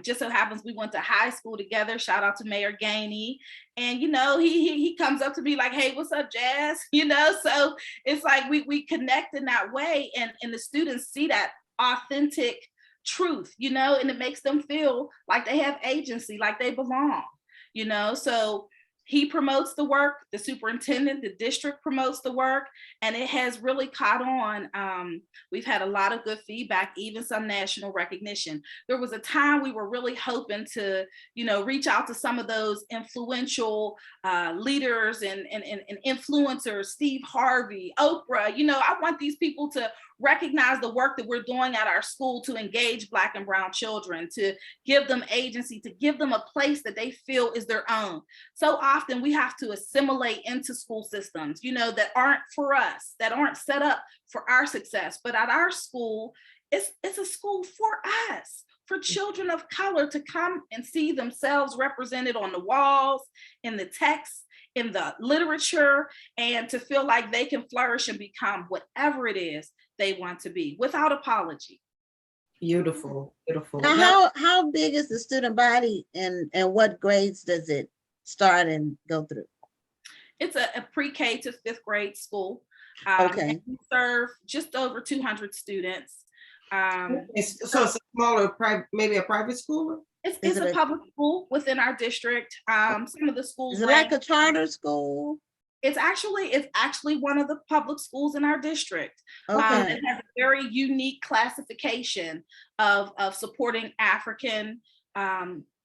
E: Just so happens we went to high school together. Shout out to Mayor Jayne. And, you know, he comes up to me like, hey, what's up, Jazz? You know, so it's like we connect in that way, and the students see that authentic truth, you know, and it makes them feel like they have agency, like they belong, you know. So he promotes the work, the superintendent, the district promotes the work, and it has really caught on. We've had a lot of good feedback, even some national recognition. There was a time we were really hoping to, you know, reach out to some of those influential leaders and influencers, Steve Harvey, Oprah. You know, I want these people to recognize the work that we're doing at our school to engage Black and Brown children, to give them agency, to give them a place that they feel is their own. So often we have to assimilate into school systems, you know, that aren't for us, that aren't set up for our success. But at our school, it's a school for us, for children of color to come and see themselves represented on the walls, in the text, in the literature, and to feel like they can flourish and become whatever it is they want to be without apology.
B: Beautiful, beautiful.
A: Now, how big is the student body, and what grades does it start and go through?
E: It's a pre-K to 5th grade school.
A: Okay.
E: We serve just over 200 students.
B: So it's a smaller, maybe a private school?
E: It's a public school within our district. Some of the schools.
A: Is it like a charter school?
E: It's actually one of the public schools in our district.
A: Okay.
E: It has a very unique classification of supporting African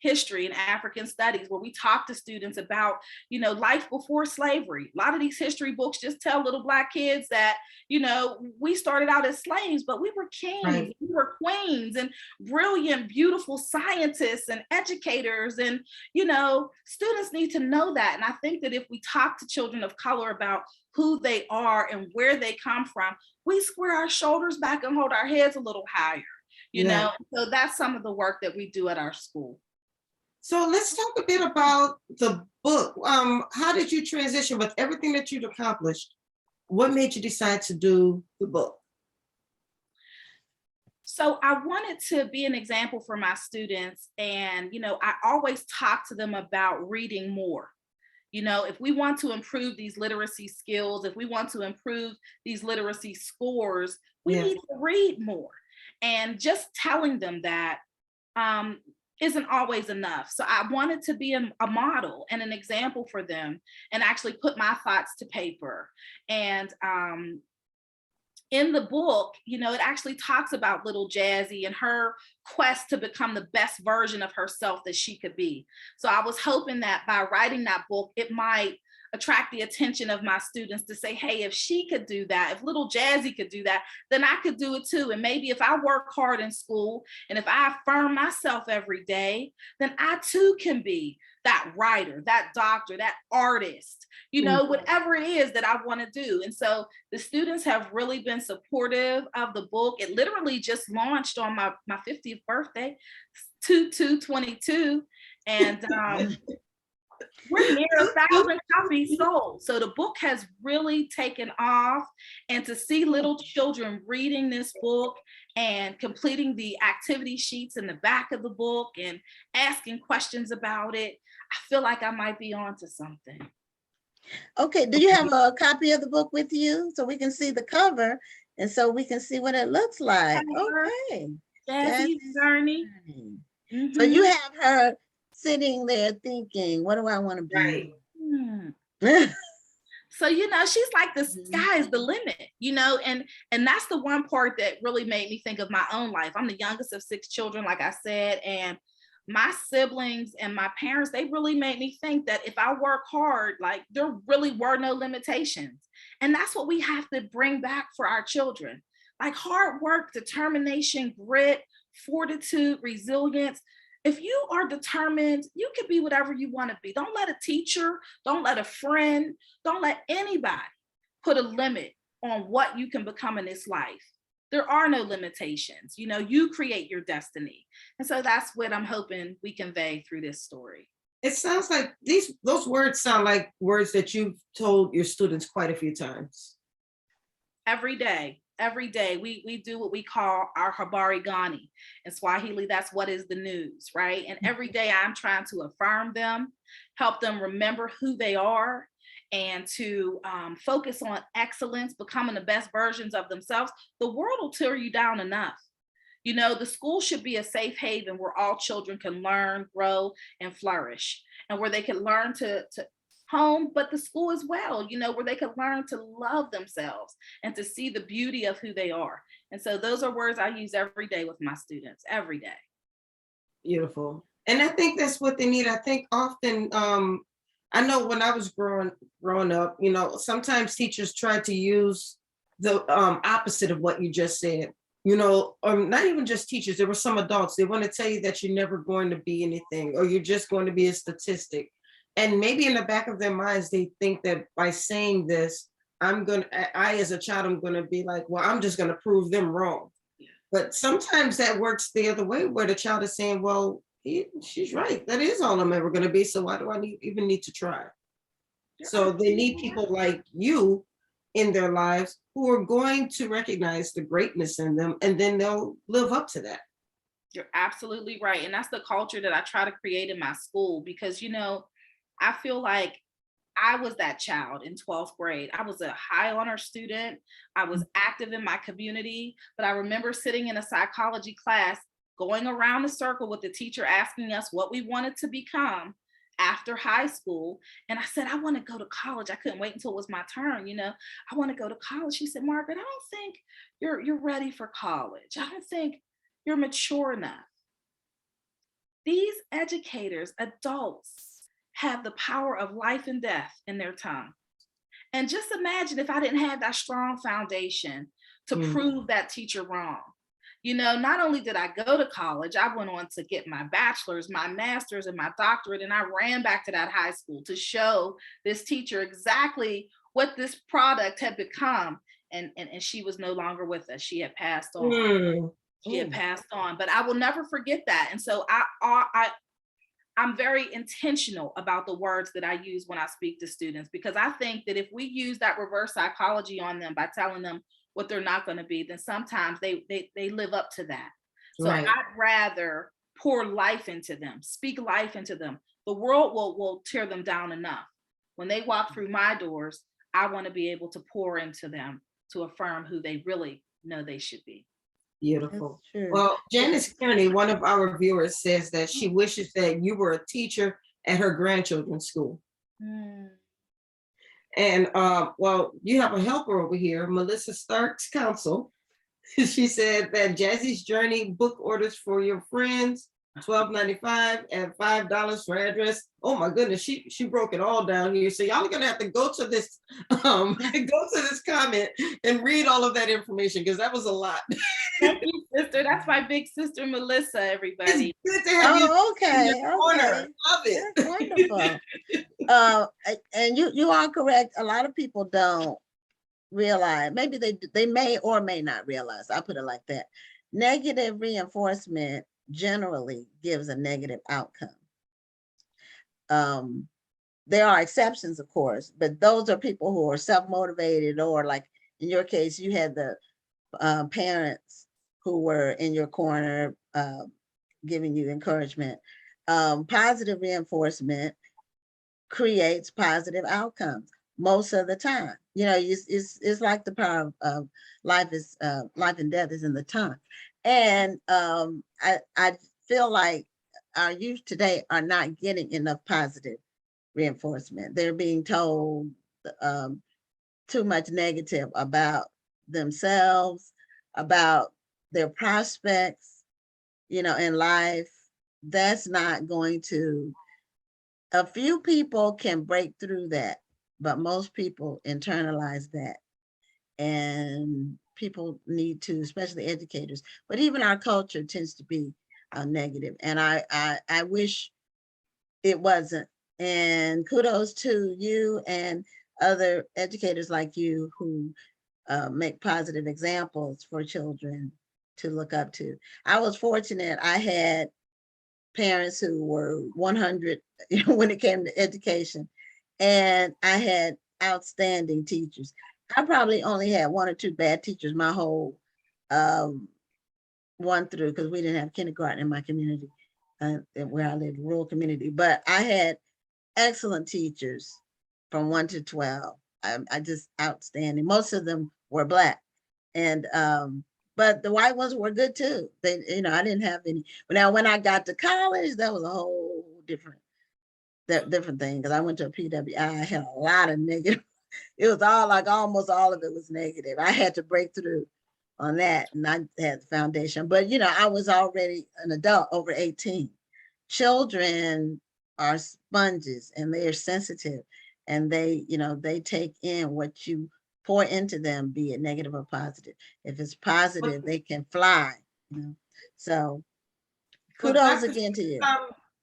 E: history and African studies, where we talk to students about, you know, life before slavery. A lot of these history books just tell little Black kids that, you know, we started out as slaves, but we were kings, right. We were queens, and brilliant, beautiful scientists and educators. And, you know, students need to know that. And I think that if we talk to children of color about who they are and where they come from, we square our shoulders back and hold our heads a little higher, you know? So that's some of the work that we do at our school.
B: So let's talk a bit about the book. How did you transition with everything that you'd accomplished? What made you decide to do the book?
E: So I wanted to be an example for my students. And, you know, I always talk to them about reading more. You know, if we want to improve these literacy skills, if we want to improve these literacy scores, we need to read more. And just telling them that isn't always enough. So I wanted to be a model and an example for them, and actually put my thoughts to paper. And in the book, you know, it actually talks about little Jazzy and her quest to become the best version of herself that she could be. So I was hoping that by writing that book, it might attract the attention of my students to say, hey, if she could do that, if little Jazzy could do that, then I could do it too. And maybe if I work hard in school and if I affirm myself every day, then I too can be that writer, that doctor, that artist, you know, whatever it is that I want to do. And so the students have really been supportive of the book. It literally just launched on my 50th birthday, 2/2/22. And we're near 1,000 copies sold. So the book has really taken off, and to see little children reading this book and completing the activity sheets in the back of the book and asking questions about it, I feel like I might be onto something.
A: Okay, do you have a copy of the book with you so we can see the cover and so we can see what it looks like? Okay.
E: Jazzy's Journey.
A: So you have her sitting there thinking, what do I want to be?
E: Right. So, you know, she's like, the sky is the limit, you know, and that's the one part that really made me think of my own life. I'm the youngest of 6 children, like I said, and my siblings and my parents, they really made me think that if I work hard, like there really were no limitations. And that's what we have to bring back for our children. Like hard work, determination, grit, fortitude, resilience. If you are determined, you can be whatever you want to be. Don't let a teacher, don't let a friend, don't let anybody put a limit on what you can become in this life. there are no limitations. You know, you create your destiny. And so that's what I'm hoping we convey through this story.
B: It sounds like those words sound like words that you've told your students quite a few times.
E: Every day, we do what we call our habari gani. In Swahili, that's what is the news, right? And every day I'm trying to affirm them, help them remember who they are, and to focus on excellence, becoming the best versions of themselves. The world will tear you down enough. You know, the school should be a safe haven where all children can learn, grow, and flourish, and where they can learn to home, but the school as well, you know, where they can learn to love themselves and to see the beauty of who they are. And so those are words I use every day with my students, every day.
B: Beautiful. And I think that's what they need. I think often, I know when I was growing up, you know, sometimes teachers try to use the opposite of what you just said. You know, not even just teachers, there were some adults, they want to tell you that you're never going to be anything, or you're just going to be a statistic. And maybe in the back of their minds, they think that by saying this, I as a child, I'm going to be like, well, I'm just going to prove them wrong. But sometimes that works the other way, where the child is saying, well, she's right. That is all I'm ever going to be. So why do I even need to try? So they need people like you in their lives who are going to recognize the greatness in them, and then they'll live up to that.
E: You're absolutely right. And that's the culture that I try to create in my school, because, you know, I feel like I was that child in 12th grade. I was a high honor student. I was active in my community, but I remember sitting in a psychology class, going around a circle with the teacher asking us what we wanted to become after high school. And I said, I want to go to college. I couldn't wait until it was my turn. You know, I want to go to college. She said, Margaret, I don't think you're ready for college. I don't think you're mature enough. These educators, adults, have the power of life and death in their tongue. And just imagine if I didn't have that strong foundation to prove that teacher wrong. You know, not only did I go to college, I went on to get my bachelor's, my master's, and my doctorate, and I ran back to that high school to show this teacher exactly what this product had become. And she was no longer with us. She had passed on. She had passed on, but I will never forget that. And so I'm very intentional about the words that I use when I speak to students, because I think that if we use that reverse psychology on them by telling them what they're not going to be, then sometimes they live up to that. So right. I'd rather pour life into them, speak life into them. The world will tear them down enough. When they walk through my doors, I want to be able to pour into them to affirm who they really know they should be.
B: Beautiful. Well, Janice Kearney, one of our viewers, says that she wishes that you were a teacher at her grandchildren's school. And well, you have a helper over here, Melissa Starks Counsel. She said that Jazzy's Journey book orders for your friends, $12.95 and $5 for address. Oh my goodness, she broke it all down here. So y'all are gonna have to go to this comment and read all of that information, because that was a lot.
E: Thank you, sister. That's my big sister, Melissa, everybody.
B: It's good to have you.
A: Okay.
B: Love it.
A: That's wonderful. And you are correct. A lot of people don't realize, maybe they may or may not realize, I'll put it like that. Negative reinforcement generally gives a negative outcome. There are exceptions, of course, but those are people who are self-motivated, or like in your case, you had the parents who were in your corner giving you encouragement. Positive reinforcement creates positive outcomes most of the time. You know, it's like the power of life and death is in the tongue. And I feel like our youth today are not getting enough positive reinforcement. They're being told too much negative about themselves, about their prospects, you know, in life. That's not going to, a few people can break through that, but most people internalize that. And people need to, especially educators, but even our culture tends to be negative. And I wish it wasn't. And kudos to you and other educators like you who make positive examples for children to look up to. I was fortunate. I had parents who were 100 when it came to education, and I had outstanding teachers. I probably only had one or two bad teachers my whole one through, because we didn't have kindergarten in my community, where I lived, rural community, but I had excellent teachers from 1 to 12. I just outstanding. Most of them were Black, and but the white ones were good too. They, I didn't have any. But now when I got to college, that was a whole different thing, because I went to a PWI. I had a lot of negative. It was all like almost all of it was negative. I had to break through on that, and I had the foundation. But I was already an adult, over 18. Children are sponges, and they are sensitive, and they take in what you pour into them, be it negative or positive. If it's positive, they can fly. So kudos again to you.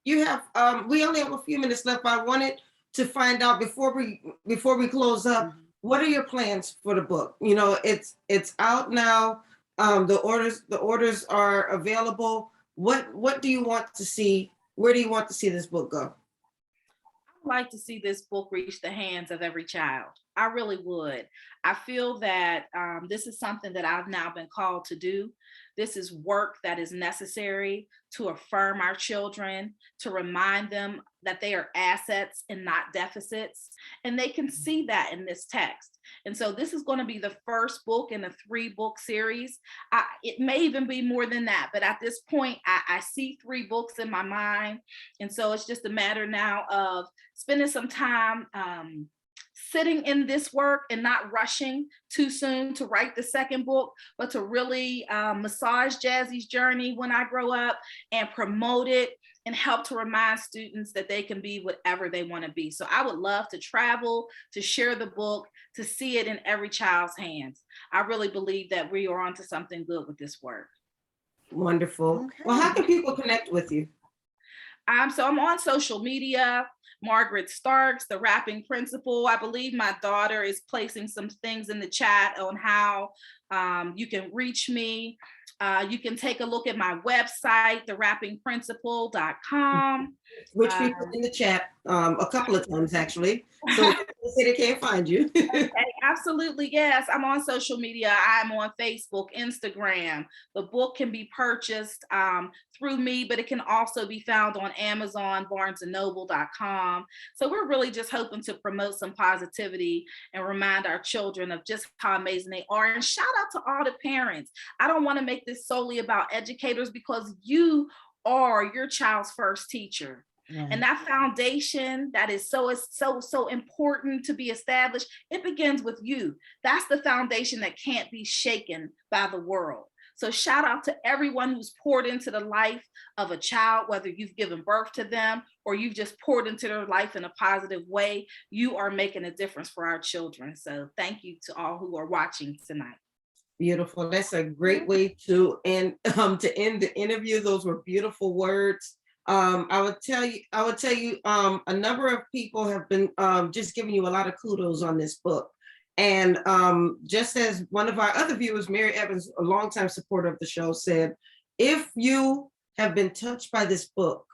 B: You have we only have a few minutes left. I wanted to find out before we close up, what are your plans for the book? It's out now. The orders are available. What do you want to see? Where do you want to see this book go?
E: I'd like to see this book reach the hands of every child. I really would. I feel that this is something that I've now been called to do. This is work that is necessary to affirm our children, to remind them that they are assets and not deficits. And they can see that in this text. And so this is going to be the first book in a 3-book series. It may even be more than that, but at this point, I see 3 books in my mind. And so it's just a matter now of spending some time sitting in this work and not rushing too soon to write the second book, but to really massage Jazzy's journey when I grow up and promote it and help to remind students that they can be whatever they want to be. So I would love to travel, to share the book, to see it in every child's hands. I really believe that we are onto something good with this work.
B: Wonderful.
A: Okay.
B: Well, how can people connect with you?
E: So I'm on social media, Margaret Starks, the rapping principal. I believe my daughter is placing some things in the chat on how you can reach me. You can take a look at my website, therappingprincipal.com.
B: Which we put in the chat a couple of times, actually. So they say they can't find you.
E: Okay, absolutely, yes. I'm on social media. I'm on Facebook, Instagram. The book can be purchased through me, but it can also be found on Amazon, barnesandnoble.com. So we're really just hoping to promote some positivity and remind our children of just how amazing they are. And shout out to all the parents. I don't want to make this solely about educators, because you are your child's first teacher. Right. And that foundation that is so important to be established, it begins with you. That's the foundation that can't be shaken by the world. So shout out to everyone who's poured into the life of a child, whether you've given birth to them or you've just poured into their life in a positive way. You are making a difference for our children. So thank you to all who are watching tonight.
B: Beautiful. That's a great way to end the interview. Those were beautiful words. I would tell you, a number of people have been just giving you a lot of kudos on this book. And just as one of our other viewers, Mary Evans, a longtime supporter of the show, said, if you have been touched by this book,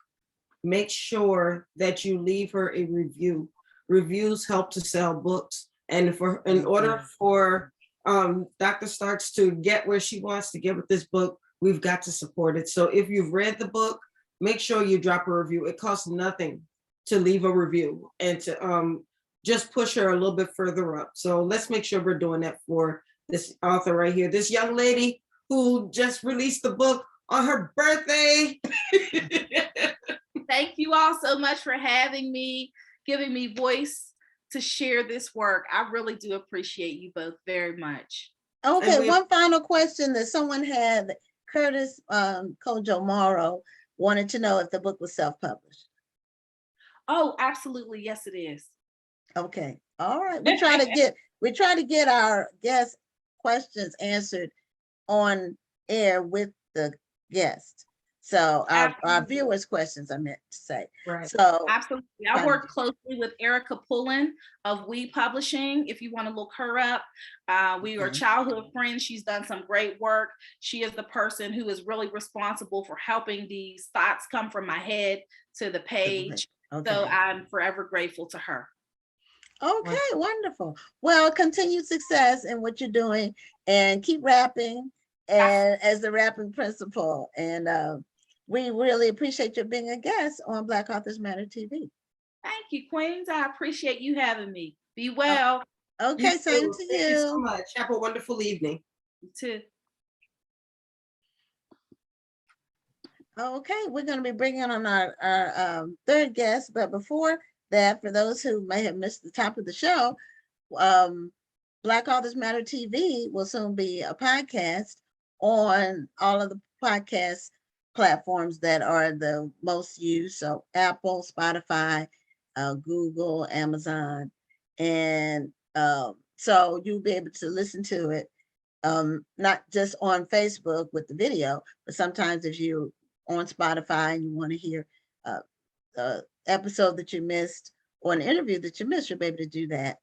B: make sure that you leave her a review. Reviews help to sell books. And in order for Dr. Starks to get where she wants to get with this book, we've got to support it. So if you've read the book, make sure you drop a review. It costs nothing to leave a review and to just push her a little bit further up. So let's make sure we're doing that for this author right here, this young lady who just released the book on her birthday.
E: Thank you all so much for having me, giving me voice to share this work. I really do appreciate you both very much.
A: Okay, one final question that someone had. Curtis Kojo Morrow wanted to know if the book was self-published.
E: Oh, absolutely. Yes, it is.
A: Okay. All right. We try to get our guest questions answered on air with the guest. So our
E: Absolutely.
A: viewers' questions, I meant to say.
B: Right.
A: So
E: Absolutely. I work closely with Erica Pullen of We Publishing. If you want to look her up, we are childhood friends. She's done some great work. She is the person who is really responsible for helping these thoughts come from my head to the page.
A: Okay.
E: So I'm forever grateful to her.
A: Okay, wonderful. Well, continued success in what you're doing, and keep rapping and as the rapping principal. And we really appreciate you being a guest on Black Authors Matter TV.
E: Thank you, Queens. I appreciate you having me. Be well.
A: Okay, same to
B: Thank you so much. Have a wonderful evening.
E: You too.
A: Okay, we're going to be bringing on our third guest, but before that, for those who may have missed the top of the show, Black Authors Matter TV will soon be a podcast on all of the podcast platforms that are the most used. So Apple, Spotify, Google, Amazon. And so you'll be able to listen to it, not just on Facebook with the video, but sometimes if you're on Spotify and you want to hear the episode that you missed or an interview that you missed, you'll be able to do that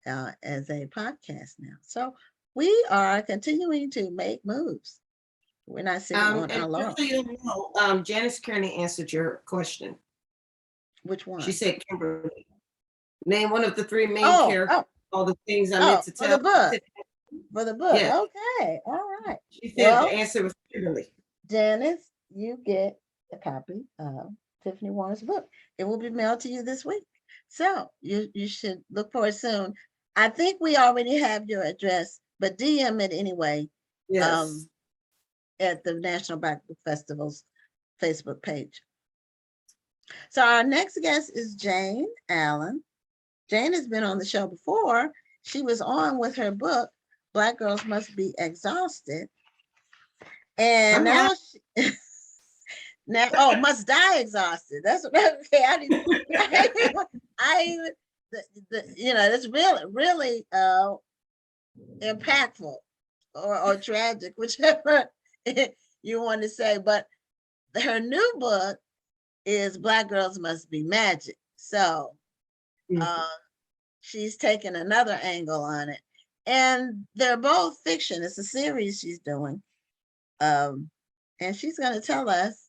A: as a podcast now. So we are continuing to make moves. We're not sitting on our laurels.
B: So you know, Janice Kearney answered your question.
A: Which one?
B: She said Kimberly. Name one of the three main characters. All the things I meant to tell.
A: For the book. For the book.
B: Yeah.
A: Okay. All right.
B: She said the answer was Kimberly.
A: Janice, you get a copy of Tiffany Warren's book. It will be mailed to you this week. So you should look for it soon. I think we already have your address, but DM it anyway.
B: Yes.
A: At the National Black Book Festival's Facebook page. So our next guest is Jayne Allen. Jayne has been on the show before. She was on with her book, Black Girls Must Be Exhausted. And now she, must die exhausted. That's what that's really impactful or tragic, whichever you want to say. But her new book is Black Girls Must Be Magic. So she's taken another angle on it. And they're both fiction. It's a series she's doing. And she's going to tell us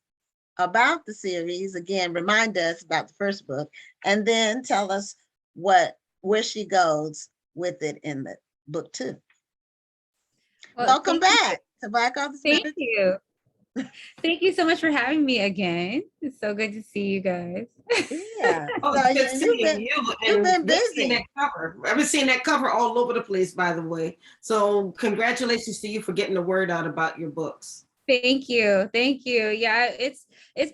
A: about the series, again, remind us about the first book, and then tell us where she goes with it in the book too. Well, welcome back to Black Authors.
F: Thank you. Thank you so much for having me again. It's so good to see you guys.
A: Yeah. You've been busy.
B: I've been seeing that cover all over the place, by the way. So congratulations to you for getting the word out about your books.
F: Thank you. Thank you. Yeah, it's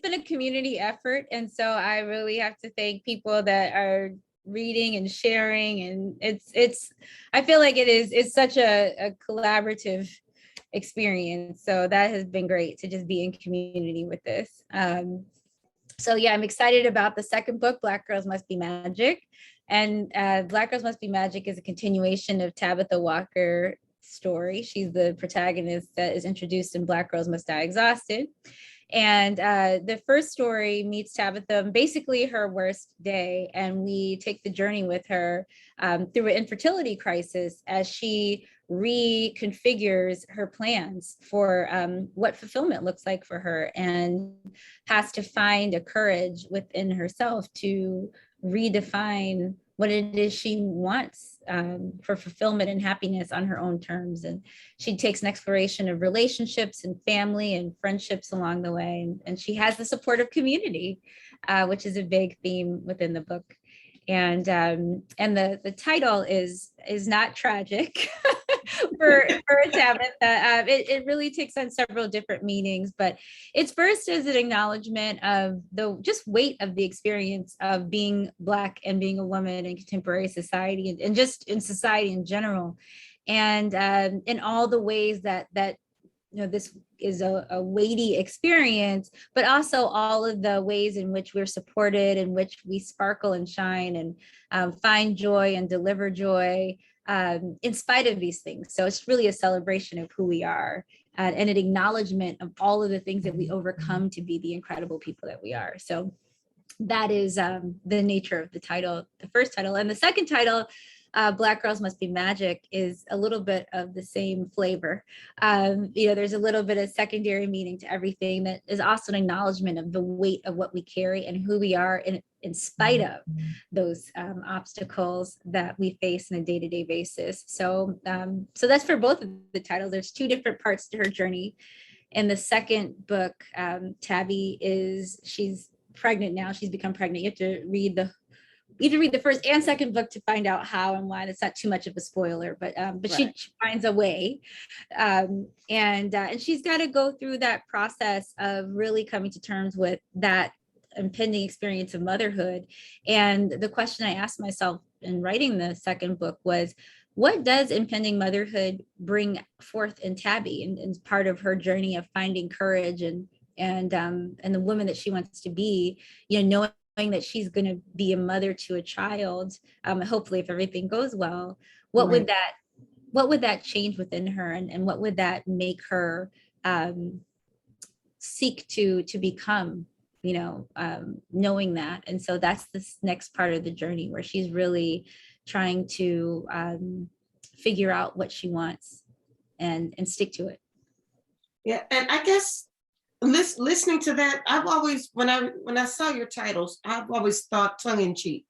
F: been a community effort. And so I really have to thank people that are reading and sharing. And I feel like it's such a collaborative experience. So that has been great to just be in community with this. So yeah, I'm excited about the second book, Black Girls Must Be Magic. And Black Girls Must Be Magic is a continuation of Tabitha Walker's story. She's the protagonist that is introduced in Black Girls Must Die Exhausted. And the first story meets Tabitha basically her worst day, and we take the journey with her through an infertility crisis as she reconfigures her plans for what fulfillment looks like for her, and has to find a courage within herself to redefine what it is she wants for fulfillment and happiness on her own terms. And she takes an exploration of relationships and family and friendships along the way. And she has the support of community, which is a big theme within the book. And the title is not tragic for Tabitha. It really takes on several different meanings, but it's first as an acknowledgement of the just weight of the experience of being Black and being a woman in contemporary society and just in society in general, and in all the ways that this is a weighty experience, but also all of the ways in which we're supported, in which we sparkle and shine and find joy and deliver joy in spite of these things. So it's really a celebration of who we are and an acknowledgement of all of the things that we overcome to be the incredible people that we are. So that is the nature of the title, the first title. And the second title, Black Girls Must Be Magic, is a little bit of the same flavor. There's a little bit of secondary meaning to everything that is also an acknowledgement of the weight of what we carry and who we are in spite of those obstacles that we face on a day-to-day basis. So that's for both of the titles. There's two different parts to her journey. In the second book, Tabby she's pregnant now. She's become pregnant. You have to read the first and second book to find out how and why. That's not too much of a spoiler, but right. She finds a way, and she's got to go through that process of really coming to terms with that impending experience of motherhood. And the question I asked myself in writing the second book was, what does impending motherhood bring forth in Tabby, and part of her journey of finding courage and the woman that she wants to be, knowing that she's going to be a mother to a child, hopefully if everything goes well, what would that change within her, and what would that make her seek to become, knowing that. And so that's this next part of the journey where she's really trying to figure out what she wants and stick to it.
B: Yeah, and I guess listening to that, I've always, when I saw your titles, I've always thought tongue in cheek.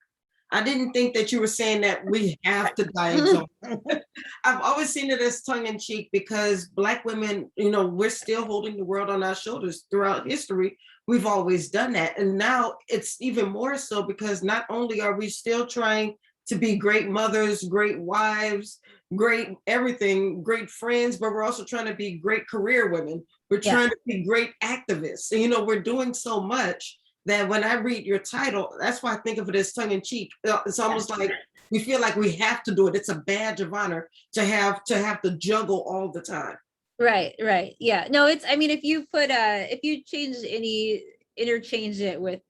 B: I didn't think that you were saying that we have to die exhausted. I've always seen it as tongue in cheek because Black women, we're still holding the world on our shoulders throughout history. We've always done that. And now it's even more so because not only are we still trying to be great mothers, great wives, great everything, great friends, but we're also trying to be great career women. We're trying to be great activists. And, we're doing so much that when I read your title, that's why I think of it as tongue in cheek. It's almost like we feel like we have to do it. It's a badge of honor to have to juggle all the time. Right.
F: Yeah. No, if you put if you interchange it with,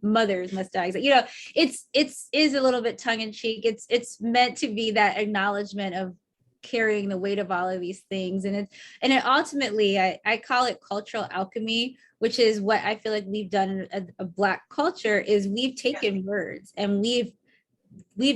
F: mothers must die. It's a little bit tongue in cheek. It's meant to be that acknowledgement of carrying the weight of all of these things. And it ultimately, I call it cultural alchemy, which is what I feel like we've done in a Black culture, is we've taken words and we've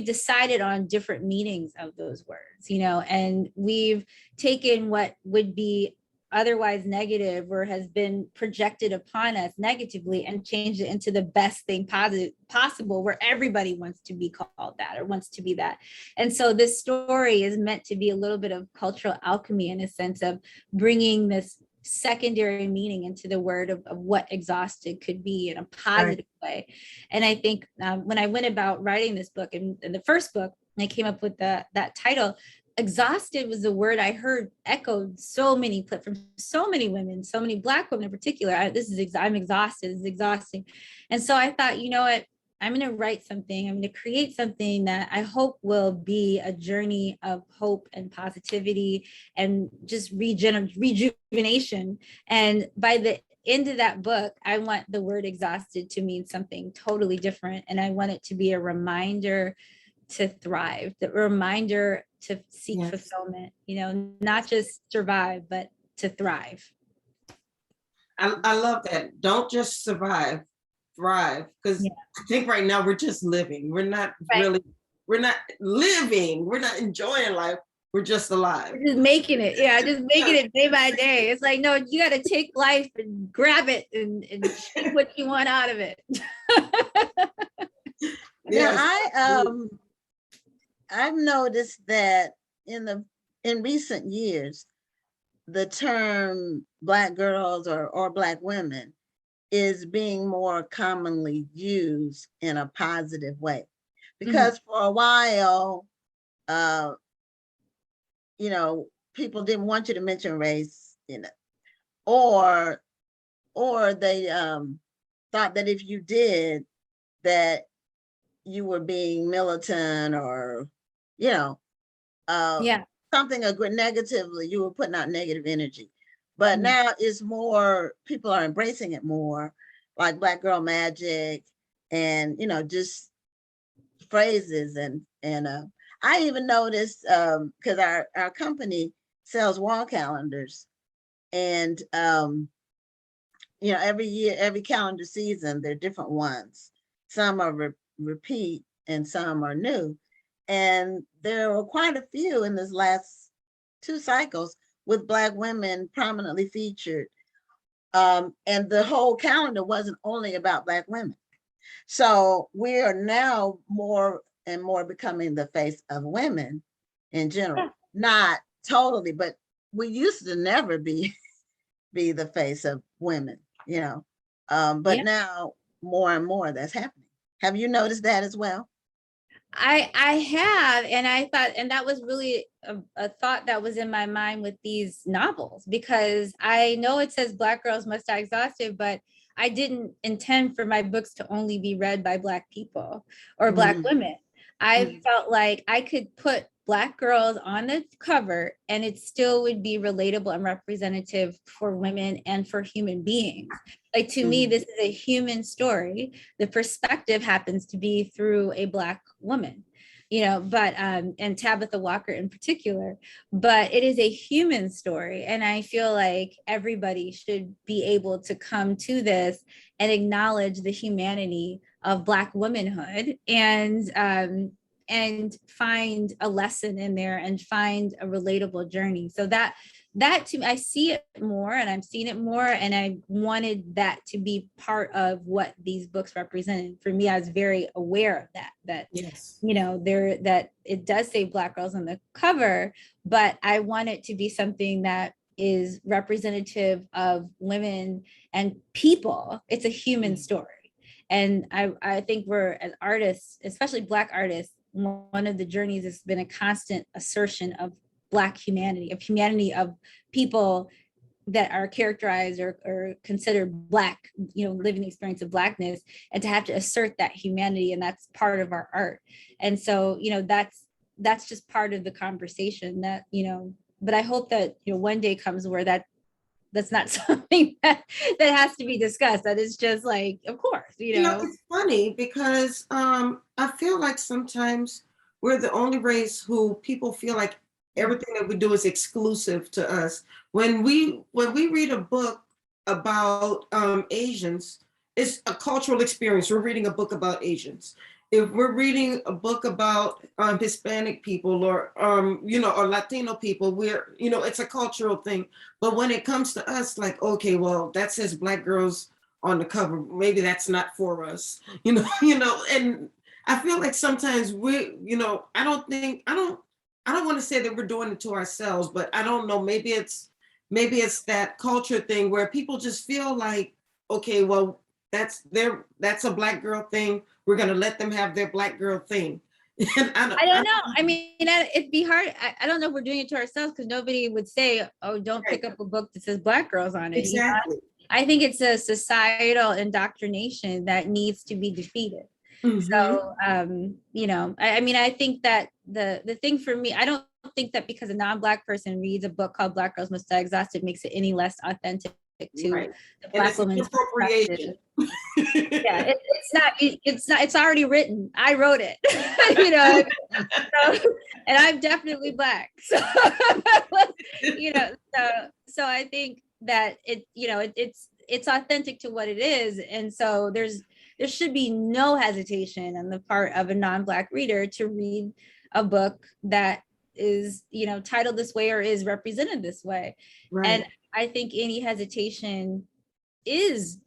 F: decided on different meanings of those words, and we've taken what would be otherwise negative or has been projected upon us negatively and changed it into the best thing possible, where everybody wants to be called that or wants to be that. And so this story is meant to be a little bit of cultural alchemy, in a sense of bringing this secondary meaning into the word of what exhausted could be in a positive way. And I think when I went about writing this book, in the first book, I came up with that title. Exhausted was the word I heard echoed from so many women, so many Black women in particular. I'm exhausted, this is exhausting. And so I thought, you know what, I'm going to write something, I'm going to create something that I hope will be a journey of hope and positivity and just rejuvenation. And by the end of that book, I want the word exhausted to mean something totally different. And I want it to be a reminder to thrive, the reminder to seek fulfillment, not just survive, but to thrive.
B: I love that. Don't just survive, thrive. Because I think right now we're just living. We're not we're not living. We're not enjoying life. We're just alive.
F: We're just making it. Yeah, just making it day by day. It's like, no, you got to take life and grab it and take what you want out of it.
A: I've noticed that in recent years, the term Black girls or Black women is being more commonly used in a positive way. Because for a while, people didn't want you to mention race, or they thought that if you did, that you were being militant or something negatively, you were putting out negative energy. But now it's more, people are embracing it more, like Black girl magic and just phrases and I even noticed because our company sells wall calendars, And every year, every calendar season, there are different ones. Some are repeat and some are new. And there were quite a few in this last 2 cycles with Black women prominently featured. And the whole calendar wasn't only about Black women. So we are now more and more becoming the face of women in general. Not totally, but we used to never be the face of women, but now more and more that's happening. Have you noticed that as well?
F: I have, and I thought, and that was really a thought that was in my mind with these novels, because I know it says Black girls must die exhausted, but I didn't intend for my books to only be read by Black people or Black women. I felt like I could put Black girls on the cover and it still would be relatable and representative for women and for human beings. Like, to me, this is a human story. The perspective happens to be through a Black woman, but and Tabitha Walker in particular, but it is a human story. And I feel like everybody should be able to come to this and acknowledge the humanity of Black womanhood and find a lesson in there and find a relatable journey. So that to me, I see it more and I'm seeing it more. And I wanted that to be part of what these books represented. For me, I was very aware of that
B: yes,
F: that it does say Black girls on the cover, but I want it to be something that is representative of women and people. It's a human story. And I think we're, as artists, especially Black artists, one of the journeys has been a constant assertion of Black humanity, of people that are characterized or considered Black, living the experience of Blackness, and to have to assert that humanity. And that's part of our art. And so, that's just part of the conversation that, but I hope that, one day comes where that's not something that has to be discussed. That is just like, of course,
B: It's funny because I feel like sometimes we're the only race who people feel like everything that we do is exclusive to us. When we read a book about Asians, it's a cultural experience. We're reading a book about Asians. If we're reading a book about Hispanic people or or Latino people, it's a cultural thing. But when it comes to us, like, okay, well, that says Black girls on the cover, maybe that's not for us, and I feel like sometimes I don't want to say that we're doing it to ourselves, but I don't know, maybe it's that culture thing where people just feel like, okay, well, that's a Black girl thing. We're going to let them have their Black girl thing.
F: I don't know. I mean, it'd be hard. I don't know if we're doing it to ourselves, because nobody would say, oh, don't pick up a book that says Black girls on it.
B: Exactly.
F: I think it's a societal indoctrination that needs to be defeated. So, I mean, I think that the thing for me, I don't think that because a non-Black person reads a book called Black Girls Must Die Exhausted makes it any less authentic to the Black woman's
B: appropriation.
F: Yeah, it's already written. I wrote it, and I'm definitely Black. So, so I think that it's authentic to what it is. And so there should be no hesitation on the part of a non-Black reader to read a book that is, titled this way or is represented this way. Right. And I think any hesitation is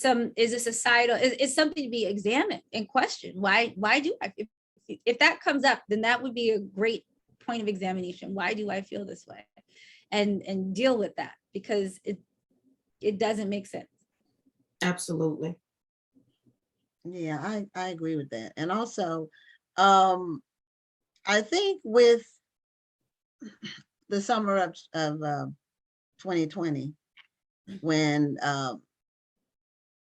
F: a societal, is something to be examined and questioned. Why do I, if that comes up, then that would be a great point of examination. Why do I feel this way? And deal with that, because it doesn't make sense.
B: Absolutely.
A: Yeah, I agree with that. And also, I think with the summer of 2020, when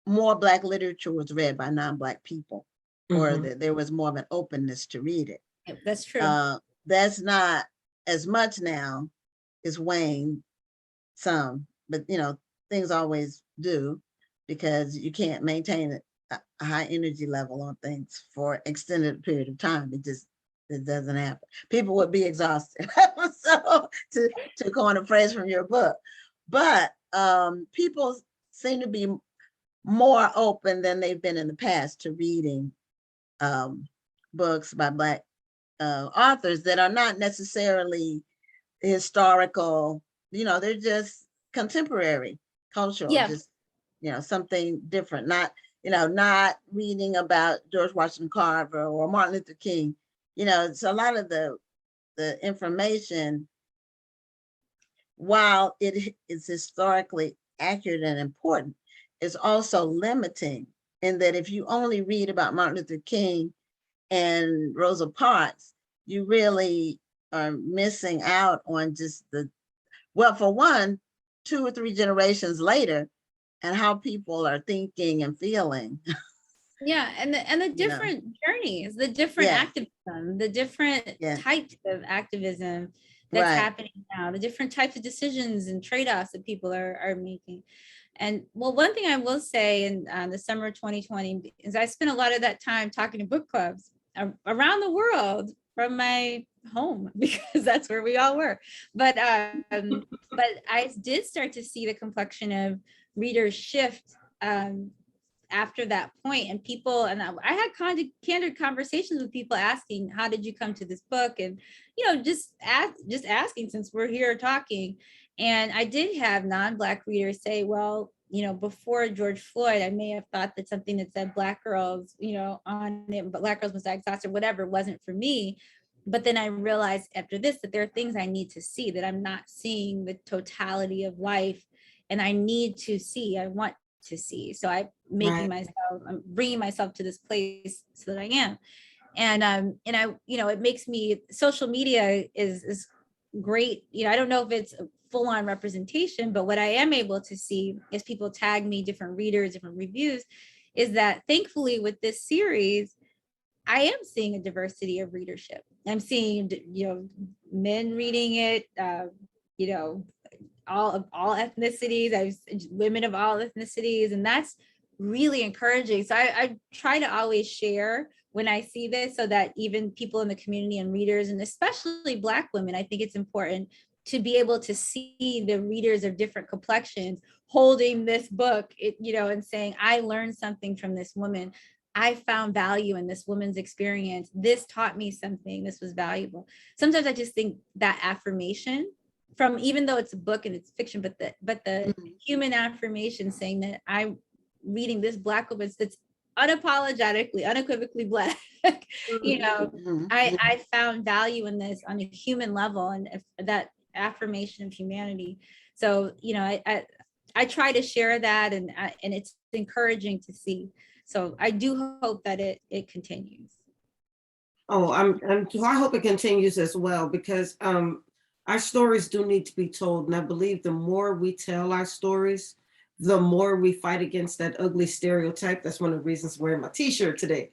A: more Black literature was read by non-Black people, or there was more of an openness to read it.
F: That's true.
A: That's not as much now. It's waned some, but things always do, because you can't maintain a high energy level on things for extended period of time. It doesn't happen. People would be exhausted. So to coin a phrase from your book, but people seem to be more open than they've been in the past to reading books by Black authors that are not necessarily historical, they're just contemporary, cultural,
F: Yeah.
A: just, something different, not reading about George Washington Carver or Martin Luther King. It's a lot of the information, while it is historically accurate and important, is also limiting in that if you only read about Martin Luther King and Rosa Parks, you really are missing out on just for one, 2 or 3 generations later, and how people are thinking and feeling.
F: Yeah, and the different journeys, the different activism, the different types of activism that's happening now, the different types of decisions and trade-offs that people are making. And well, one thing I will say in the summer of 2020 is I spent a lot of that time talking to book clubs around the world from my home, because that's where we all were. But I did start to see the complexion of readers shift after that point, and people, and I had candid conversations with people asking, how did you come to this book? And just asking, since we're here talking. And I did have non-Black readers say, well, before George Floyd, I may have thought that something that said Black girls, on it, but Black girls must die exhausted, whatever, wasn't for me. But then I realized after this that there are things I need to see, that I'm not seeing the totality of life, and I need to see, I want to see. So I'm bringing myself to this place so that I am. And I, it makes me, social media is great. I don't know if it's a full-on representation, but what I am able to see is people tag me, different readers, different reviews, is that thankfully with this series, I am seeing a diversity of readership. I'm seeing, men reading it, all ethnicities, women of all ethnicities, and that's really encouraging. So I try to always share when I see this, so that even people in the community and readers, and especially Black women, I think it's important to be able to see the readers of different complexions holding this book, and saying, I learned something from this woman. I found value in this woman's experience. This taught me something. This was valuable. Sometimes I just think that affirmation from, even though it's a book and it's fiction, but the human affirmation saying that I'm reading this Black woman that's unapologetically, unequivocally Black, I found value in this on a human level, and that affirmation of humanity. So, I try to share that, and it's encouraging to see. So I do hope that it continues.
B: Oh, I hope it continues as well, because our stories do need to be told. And I believe the more we tell our stories, the more we fight against that ugly stereotype. That's one of the reasons I'm wearing my t-shirt today.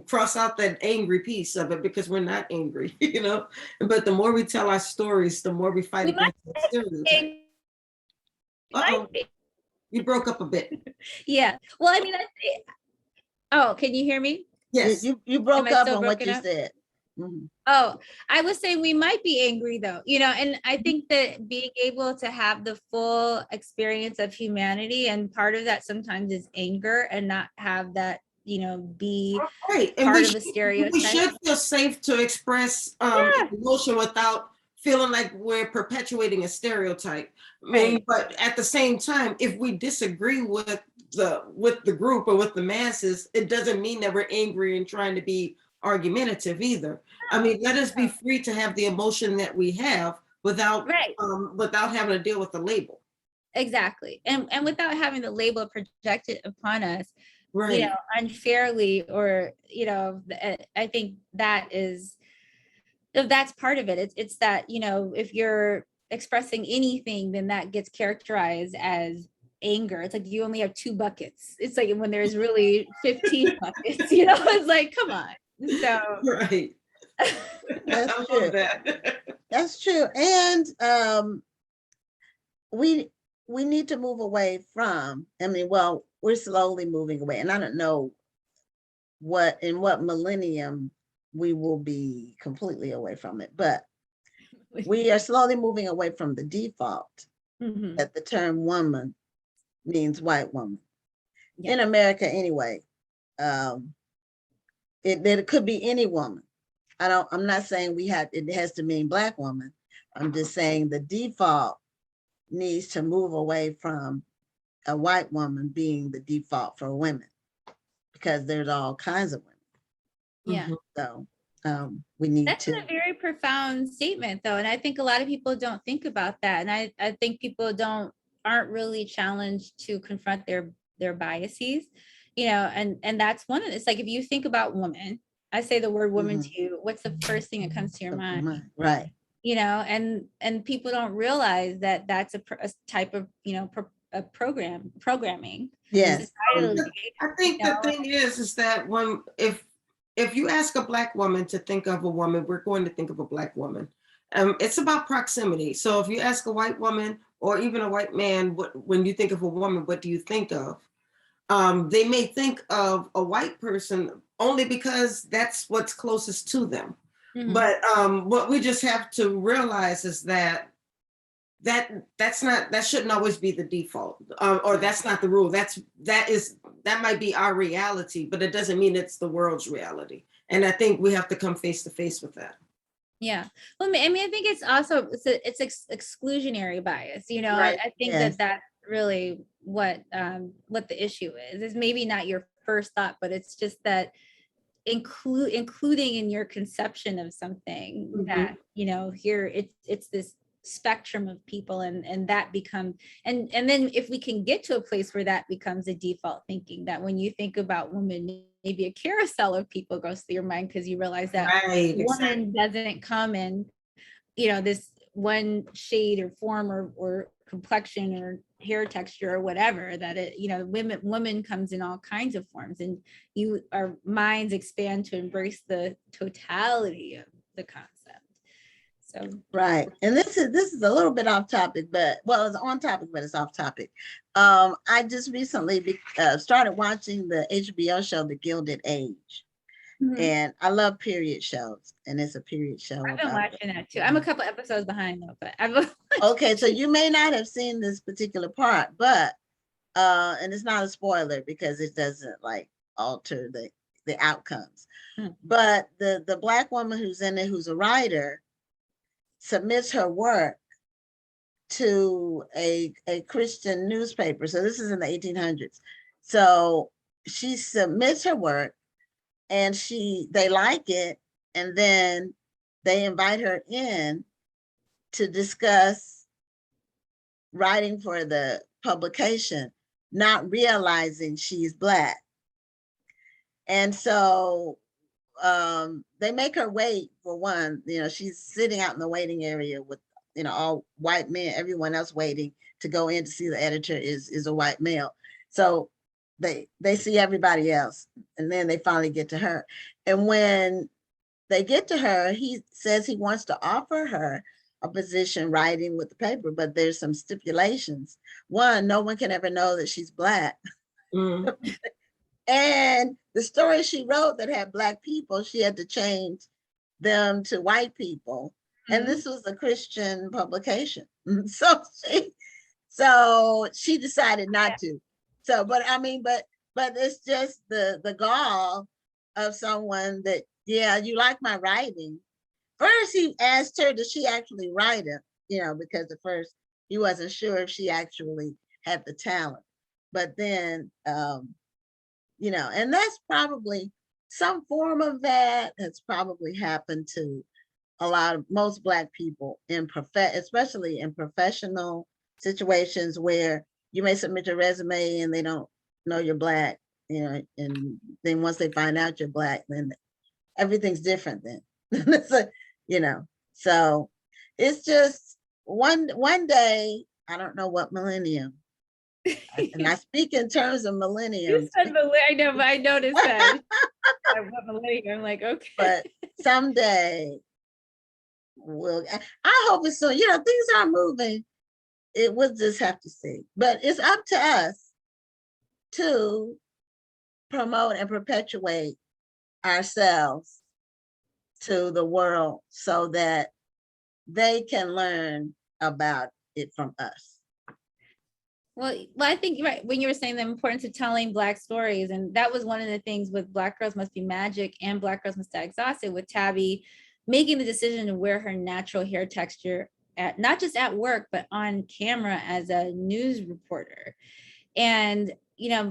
B: Cross out that angry piece of it, because we're not angry, but the more we tell our stories, the more we fight against that stereotype. You broke up a bit.
F: Yeah. Well, I mean, oh, can you hear me?
A: Yes. You broke up on what you said. Mm-hmm.
F: Oh, I was saying we might be angry though, and I think that being able to have the full experience of humanity, and part of that sometimes is anger, and not have that, be part of the stereotype.
B: We should feel safe to express emotion without feeling like we're perpetuating a stereotype. But at the same time, if we disagree with the group or with the masses, it doesn't mean that we're angry and trying to be argumentative either. Let us be free to have the emotion that we have without having to deal with the label.
F: Exactly. And without having the label projected upon us, unfairly, or, I think that's part of it. It's that, if you're expressing anything, then that gets characterized as anger. It's like you only have 2 buckets. It's like when there's really 15 buckets, it's like, come on. So
A: That's true. That's true. And we need to move away from, we're slowly moving away, and I don't know what millennium we will be completely away from it, but we are slowly moving away from the default
F: Mhm.
A: that the term woman means white woman.
F: Yeah.
A: In America anyway. It could be any woman. I'm not saying it has to mean black woman. I'm just saying the default needs to move away from a white woman being the default for women, because there's all kinds of women.
F: Yeah.
A: So we need
F: That's
A: to.
F: a very profound statement though. And I think a lot of people don't think about that. And I think people aren't really challenged to confront their biases, and that's one of it's like, if you think about woman, I say the word woman to you, what's the first thing that comes to your mind?
A: Right.
F: And people don't realize that that's a type of, programming.
A: Yes.
F: Societally,
B: I think the thing is that if you ask a black woman to think of a woman, we're going to think of a black woman. It's about proximity. So if you ask a white woman or even a white man, when you think of a woman, what do you think of? They may think of a white person only because that's what's closest to them.
F: Mhm.
B: But what we just have to realize is that shouldn't always be the default, or that's not the rule. That might be our reality, but it doesn't mean it's the world's reality. And I think we have to come face to face with that.
F: Yeah. Well, I mean, I think it's also, it's exclusionary bias,
A: Right.
F: I think
A: Yes.
F: that's really what the issue is. It's maybe not your first thought, but it's just that including in your conception of something that, here it's this spectrum of people, and that becomes, and then if we can get to a place where that becomes a default thinking, that when you think about women, maybe a carousel of people goes through your mind, because you realize that woman doesn't come in this one shade or form or complexion or hair texture or whatever, that woman comes in all kinds of forms, and our minds expand to embrace the totality of the concept. So
A: right. And this is a little bit off topic, but it's on topic, but it's off topic. I just recently started watching the HBO show The Gilded Age.
F: Mhm.
A: And I love period shows, and it's a period show.
F: I've been watching that too. I'm a couple episodes behind though, but
A: okay, so you may not have seen this particular part, but and it's not a spoiler because it doesn't alter the outcomes. But the black woman who's in it, who's a writer, submits her work to a Christian newspaper. So this is in the 1800s. So she submits her work, and they like it, and then they invite her in to discuss writing for the publication, not realizing she's black. And so they make her wait for one. She's sitting out in the waiting area with all white men, everyone else waiting to go in to see the editor is a white male. So they see everybody else, and then they finally get to her. And when they get to her, he says he wants to offer her a position writing with the paper, but there's some stipulations. One, no one can ever know that she's black. And the story she wrote that had black people, she had to change them to white people. And this was a Christian publication. So she decided not to. So, but it's just the gall of someone that, you like my writing. First, he asked her, does she actually write it? Because at first he wasn't sure if she actually had the talent. But then, and that's probably some form of that has probably happened to most Black people especially in professional situations where you may submit your resume and they don't know you're Black, and then once they find out you're Black, then everything's different then. So it's just one day, I don't know what millennium, and I speak in terms of millennium.
F: You said I know, but I noticed that. What millennium? I'm like, okay.
A: But someday I hope it's soon. Things are moving. We'll just have to see. But it's up to us to promote and perpetuate ourselves to the world so that they can learn about it from us.
F: Well, I think you're right. When you were saying the importance of telling Black stories, and that was one of the things with Black Girls Must Be Magic and Black Girls Must Die Exhausted, with Tabby making the decision to wear her natural hair texture at not just at work, but on camera as a news reporter. And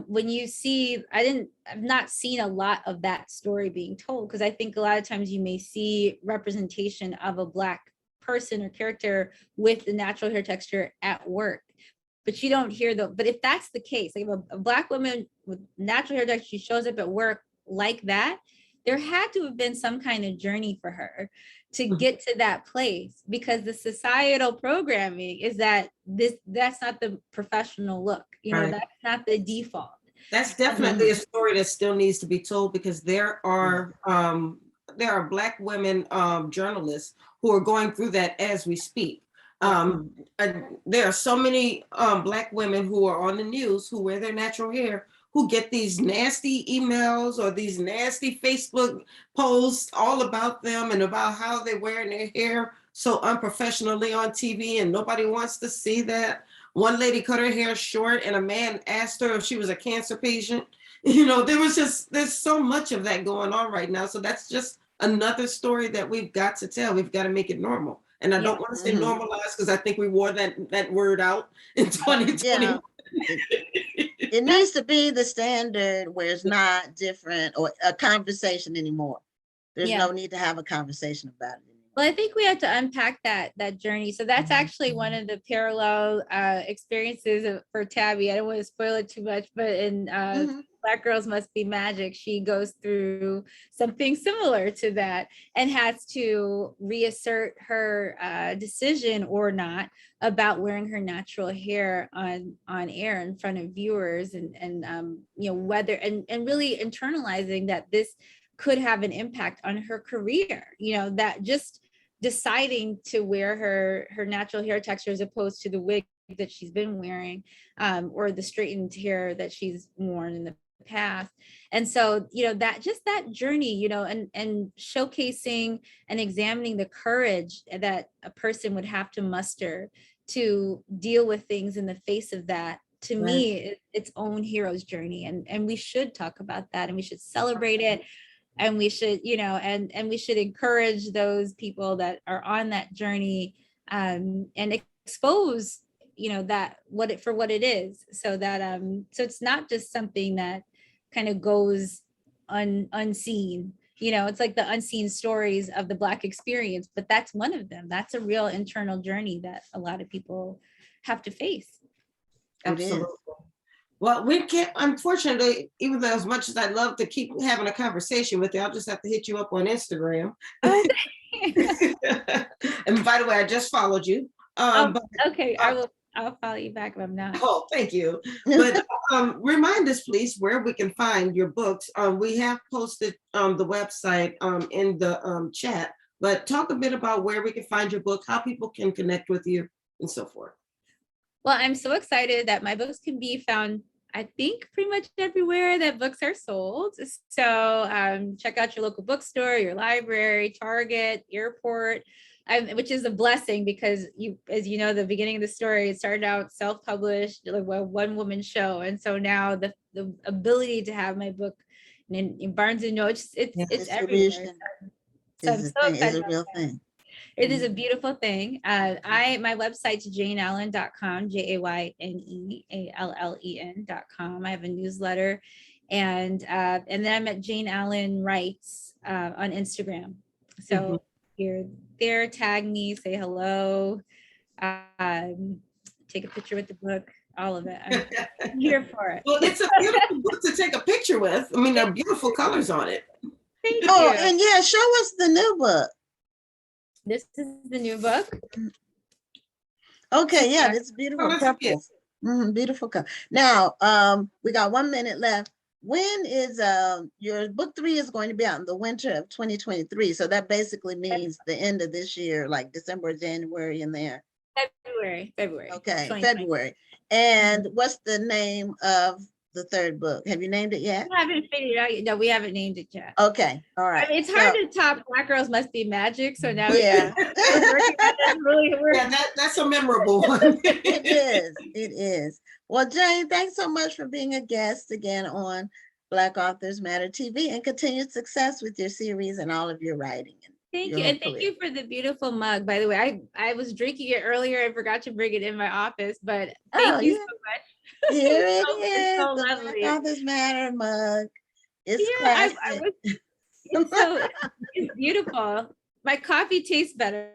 F: when you see, I've not seen a lot of that story being told, because I think a lot of times you may see representation of a Black person or character with the natural hair texture at work, but you don't hear but if that's the case, like if a Black woman with natural hair texture, she shows up at work like that, there had to have been some kind of journey for her to get to that place, because the societal programming is that's not the professional look,
B: Right.
F: That's not the default.
B: That's definitely a story that still needs to be told, because there are Black women journalists who are going through that as we speak. And there are so many Black women who are on the news who wear their natural hair, who get these nasty emails or these nasty Facebook posts all about them and about how they're wearing their hair so unprofessionally on TV, and nobody wants to see that. One lady cut her hair short and a man asked her if she was a cancer patient. There's so much of that going on right now. So that's just another story that we've got to tell. We've got to make it normal. And I don't want to say normalize, because I think we wore that word out in 2020.
A: Yeah. It needs to be the standard where it's not different or a conversation anymore. There's no need to have a conversation about it anymore.
F: Well, I think we have to unpack that journey. So that's actually one of the parallel experiences for Tabby. I don't want to spoil it too much, but in Black Girls Must Be Magic, she goes through something similar to that and has to reassert her decision or not about wearing her natural hair on air in front of viewers, and whether and really internalizing that this could have an impact on her career, that just deciding to wear her natural hair texture as opposed to the wig that she's been wearing, or the straightened hair that she's worn in the past. And so, that journey, and showcasing and examining the courage that a person would have to muster to deal with things in the face of that, to me, its own hero's journey. And we should talk about that, and we should celebrate it. And we should, and we should encourage those people that are on that journey, and expose, that for what it is, so that so it's not just something that kind of goes unseen. It's like the unseen stories of the Black experience, but that's one of them. That's a real internal journey that a lot of people have to face.
B: Absolutely. Well, we can't, unfortunately, even though as much as I'd love to keep having a conversation with you, I'll just have to hit you up on Instagram. And by the way, I just followed you.
F: Okay, I'll follow you back if I'm not.
B: Oh, thank you. But remind us, please, where we can find your books. We have posted the website in the chat, but talk a bit about where we can find your book, how people can connect with you, and so forth.
F: Well, I'm so excited that my books can be found, I think, pretty much everywhere that books are sold. So check out your local bookstore, your library, Target, airport, which is a blessing, because as you know, the beginning of the story, it started out self-published, like a one-woman show. And so now the ability to have my book in Barnes and Noble, it's everywhere. So I'm so excited.
A: It's a real thing.
F: It is a beautiful thing. My website's jayneallen.com, JayneAllen.com. I have a newsletter, and then I'm at Jayne Allen Writes on Instagram. So if you're there, tag me, say hello, take a picture with the book, all of it. I'm here for it.
B: Well, it's a beautiful book to take a picture with. I mean, there are beautiful colors on it.
F: Thank you.
A: And show us the new book.
F: This is the new book.
A: Okay, it's beautiful purple. Beautiful color. Now, we got 1 minute left. When is your book 3 is going to be out in the winter of 2023? So that basically means the end of this year, like December, January, in there.
F: February.
A: Okay, February. And what's the name of the third book? Have you named it yet?
F: We haven't figured it out yet. No, we haven't named it yet.
A: Okay, all right.
F: I mean, it's hard to top Black Girls Must Be Magic. So now
A: Yeah.
F: we're working on that.
B: Yeah, that's a memorable one.
A: It is. It is. Well, Jayne, thanks so much for being a guest again on Black Authors Matter TV, and continued success with your series and all of your writing.
F: Thank you. And thank you for the beautiful mug. By the way, I was drinking it earlier. I forgot to bring it in my office, but thank you so much.
A: Here it
F: It's
A: is.
F: so
A: The
F: lovely.
A: Black Authors Matter mug. It's
F: Yeah,
A: classic.
F: it's beautiful. My coffee tastes better.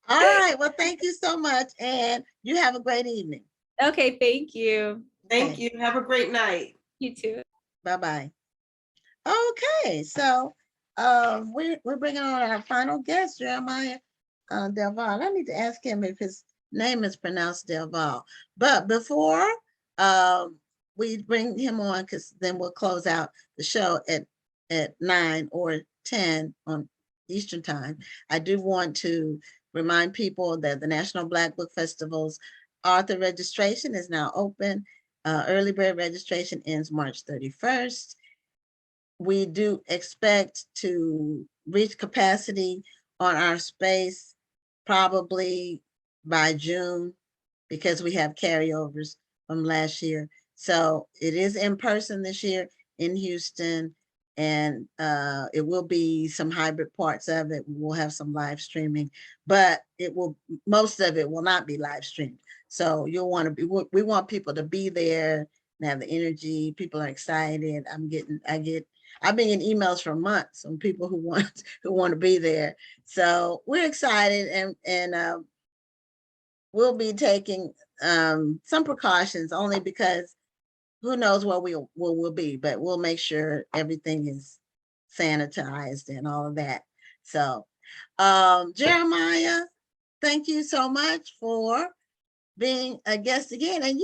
A: All right. Well, thank you so much. And you have a great evening.
F: Okay, thank you.
B: Thank you. Have a great night.
F: You too.
A: Bye-bye. Okay, so we're bringing on our final guest, Geremiah DelValle. I need to ask him if his name is pronounced DelValle. But before we bring him on, because then we'll close out the show at 9 or 10 on Eastern Time, I do want to remind people that the National Black Book Festival's author registration is now open. Early bird registration ends March 31st. We do expect to reach capacity on our space probably by June, because we have carryovers from last year. So it is in person this year in Houston, and it will be some hybrid parts of it. We'll have some live streaming, but most of it will not be live streamed. So you'll want to be, we want people to be there and have the energy. People are excited. I've been getting emails for months from people who want to be there. So we're excited, and we'll be taking some precautions, only because who knows where we'll be, but we'll make sure everything is sanitized and all of that. So Geremiah, thank you so much for being a guest again. And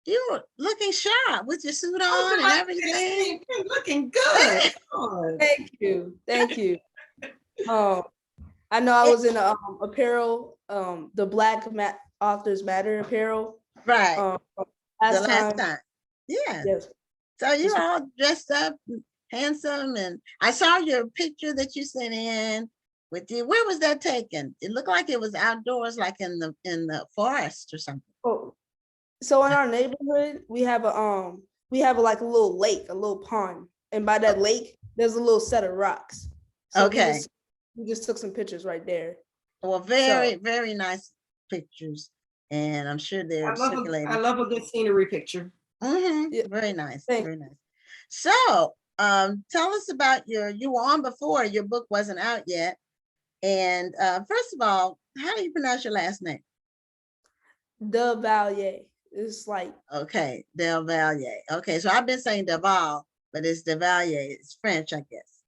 A: you're looking sharp with your suit on and everything.
B: You're looking good.
G: Thank you. Thank you. I know I was in apparel, the Black Authors Matter apparel.
A: Right.
G: Last
A: The last
G: time.
A: time. Yeah.
G: Yes.
A: So you're all dressed up, handsome, and I saw your picture that you sent in with you. Where was that taken? It looked like it was outdoors, like in the forest or something.
G: Oh, so in our neighborhood, we have like a little lake, a little pond, and by that lake, there's a little set of rocks. So
A: Okay.
G: we just took some pictures right there.
A: Well, very nice pictures, and I'm sure they're circulating.
B: I love a good scenery picture.
A: Yeah. Very nice.
G: Thanks.
A: Very nice. So tell us about you were on before, your book wasn't out yet. And first of all, how do you pronounce your last name?
G: DelValle. It's like,
A: Okay, DelValle. Okay, so I've been saying DelValle, but it's DelValle. It's French, I guess.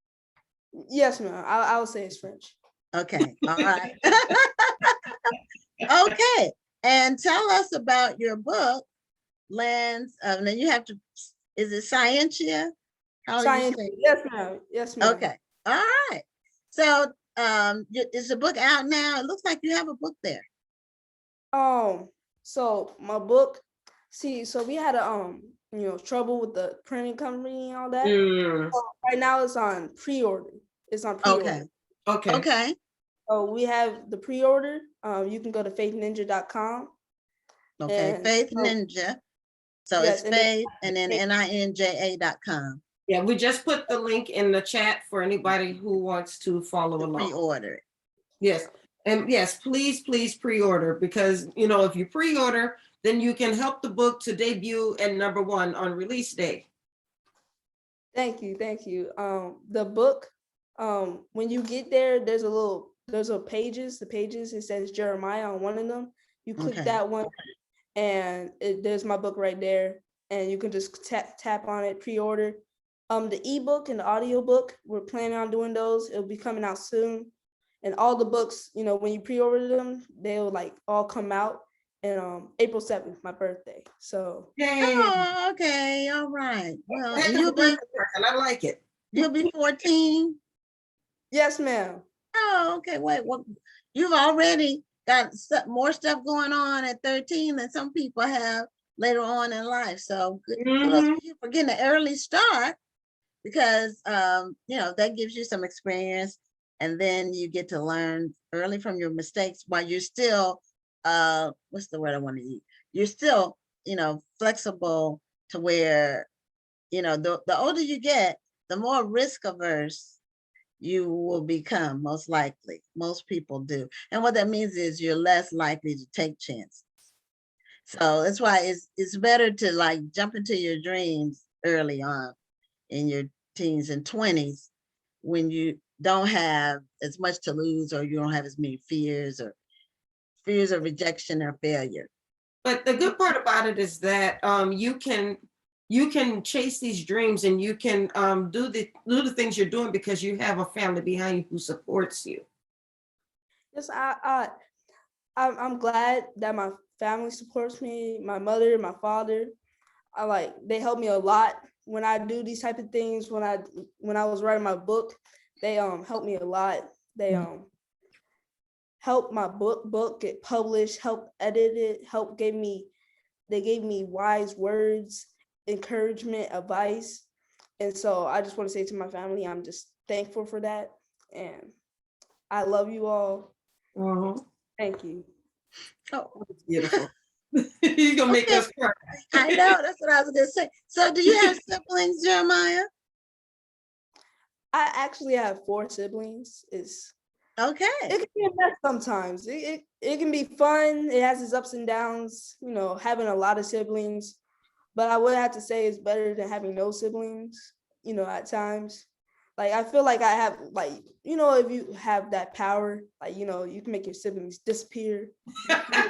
G: yes, ma'am. I would say it's French.
A: Okay, all right. Okay, and tell us about your book, Lands of, now you have to, is it Scientia? How do you say?
G: Yes, ma'am. Yes, ma'am.
A: Okay, all right. So is the book out now? It looks like you have a book there.
G: So my book, so we had trouble with the printing company and all that. So right now it's on pre-order. It's on pre-order.
A: Okay.
G: So we have the pre-order. You can go to faithninja.com.
A: Okay, Faith Ninja. So
G: yes,
A: it's Faith and then ninja.com.
B: Yeah, we just put the link in the chat for anybody who wants to follow along.
A: Pre-order it.
B: Yes, and yes, please pre-order, because if you pre-order, then you can help the book to debut at #1 on release day.
G: Thank you. The book, when you get there, there's pages. The pages, it says Geremiah on one of them. You click that one, and there's my book right there, and you can just tap on it, pre-order. The ebook and the audio book, we're planning on doing those. It'll be coming out soon. And all the books, when you pre-order them, they'll all come out in April 7th, my birthday. So
A: Oh, okay, all right. Well, and
B: and I like it.
A: you'll be 14.
G: yes, ma'am.
A: Oh, okay. Wait, what? You've already got more stuff going on at 13 than some people have later on in life. So kudos to you for getting an early start, because that gives you some experience, and then you get to learn early from your mistakes while you're still what's the word I want to use? You're still, flexible to where, the older you get, the more risk averse you will become, most likely. Most people do. And what that means is you're less likely to take chances. So that's why it's better to like jump into your dreams early on in your teens and 20s, when you don't have as much to lose, or you don't have as many fears of rejection or failure.
B: But the good part about it is that you can chase these dreams, and you can do the things you're doing because you have a family behind you who supports you.
G: Yes, I'm glad that my family supports me. My mother, my father, they help me a lot when I do these type of things. When I was writing my book, they helped me a lot. They helped my book get published, helped edit it, they gave me wise words, encouragement, advice. And so I just want to say to my family, I'm just thankful for that. And I love you all. Thank you.
A: Oh,
B: that's beautiful. You're gonna make us cry.
A: I know, that's what I was gonna say. So do you have siblings, Jeremiah?
G: I actually have 4 siblings.
A: Okay.
G: It can be a mess sometimes. It can be fun. It has its ups and downs, having a lot of siblings. But I would have to say it's better than having no siblings, at times. Like, I feel like I have, if you have that power, you can make your siblings disappear. Snap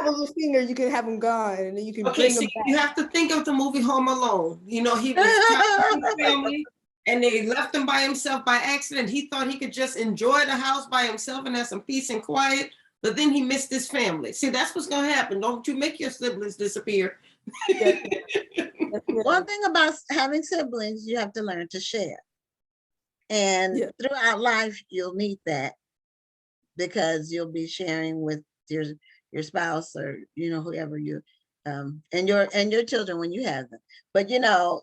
G: of a finger, you can have them gone, and then you can bring them back.
B: You have to think of the movie Home Alone. He was with his family, and they left him by himself by accident. He thought he could just enjoy the house by himself and have some peace and quiet, but then he missed his family. See, that's what's going to happen. Don't you make your siblings disappear.
A: One thing about having siblings, you have to learn to share. And throughout life, you'll need that, because you'll be sharing with your spouse, or whoever you and your children when you have them. But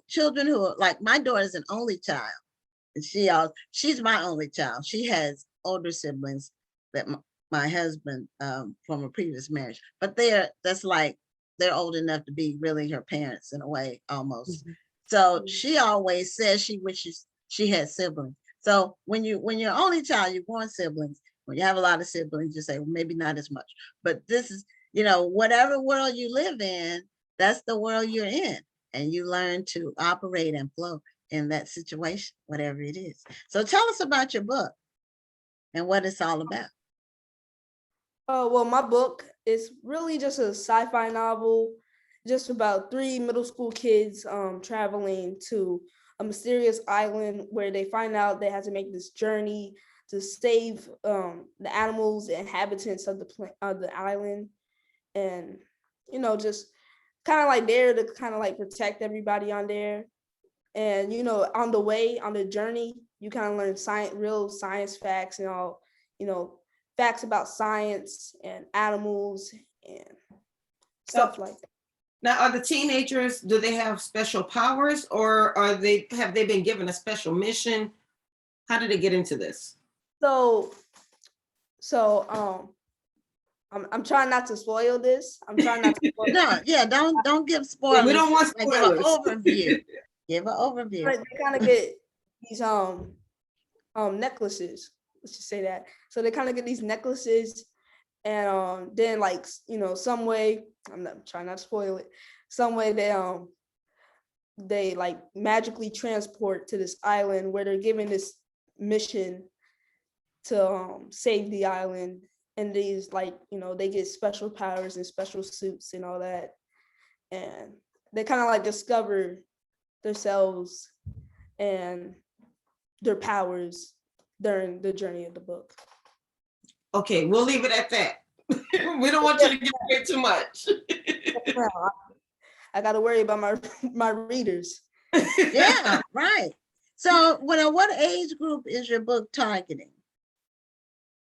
A: children who are like, my daughter's an only child, and she's my only child. She has older siblings that my husband from a previous marriage, but they're old enough to be really her parents in a way, almost. So she always says she wishes she had siblings. So when you're only child, you're born siblings. When you have a lot of siblings, you say, well, maybe not as much. But this is, whatever world you live in, that's the world you're in. And you learn to operate and flow in that situation, whatever it is. So tell us about your book and what it's all about.
G: Oh, well, my book is really just a sci-fi novel, just about 3 middle school kids traveling to a mysterious island where they find out they have to make this journey to save the animals, the inhabitants of the island, and just kind of like there to kind of like protect everybody on there. And on the journey, you kind of learn real science facts and all, facts about science and animals and stuff like that.
B: Now, are the teenagers, do they have special powers, or have they been given a special mission? How did they get into this?
G: So I'm trying not to spoil this. I'm trying not to spoil
A: No, yeah, don't give spoilers.
B: We don't want spoilers.
A: Give an overview. Give an overview.
G: They kind of get these necklaces. Let's just say that. So they kind of get these necklaces, and then some way, I'm not trying not to spoil it. Some way they like magically transport to this island where they're given this mission to save the island. And these they get special powers and special suits and all that. And they kind of like discover themselves and their powers during the journey of the book.
B: Okay, we'll leave it at that. We don't want you to give away too much.
G: I got to worry about my readers.
A: Yeah, right. So what age group is your book targeting?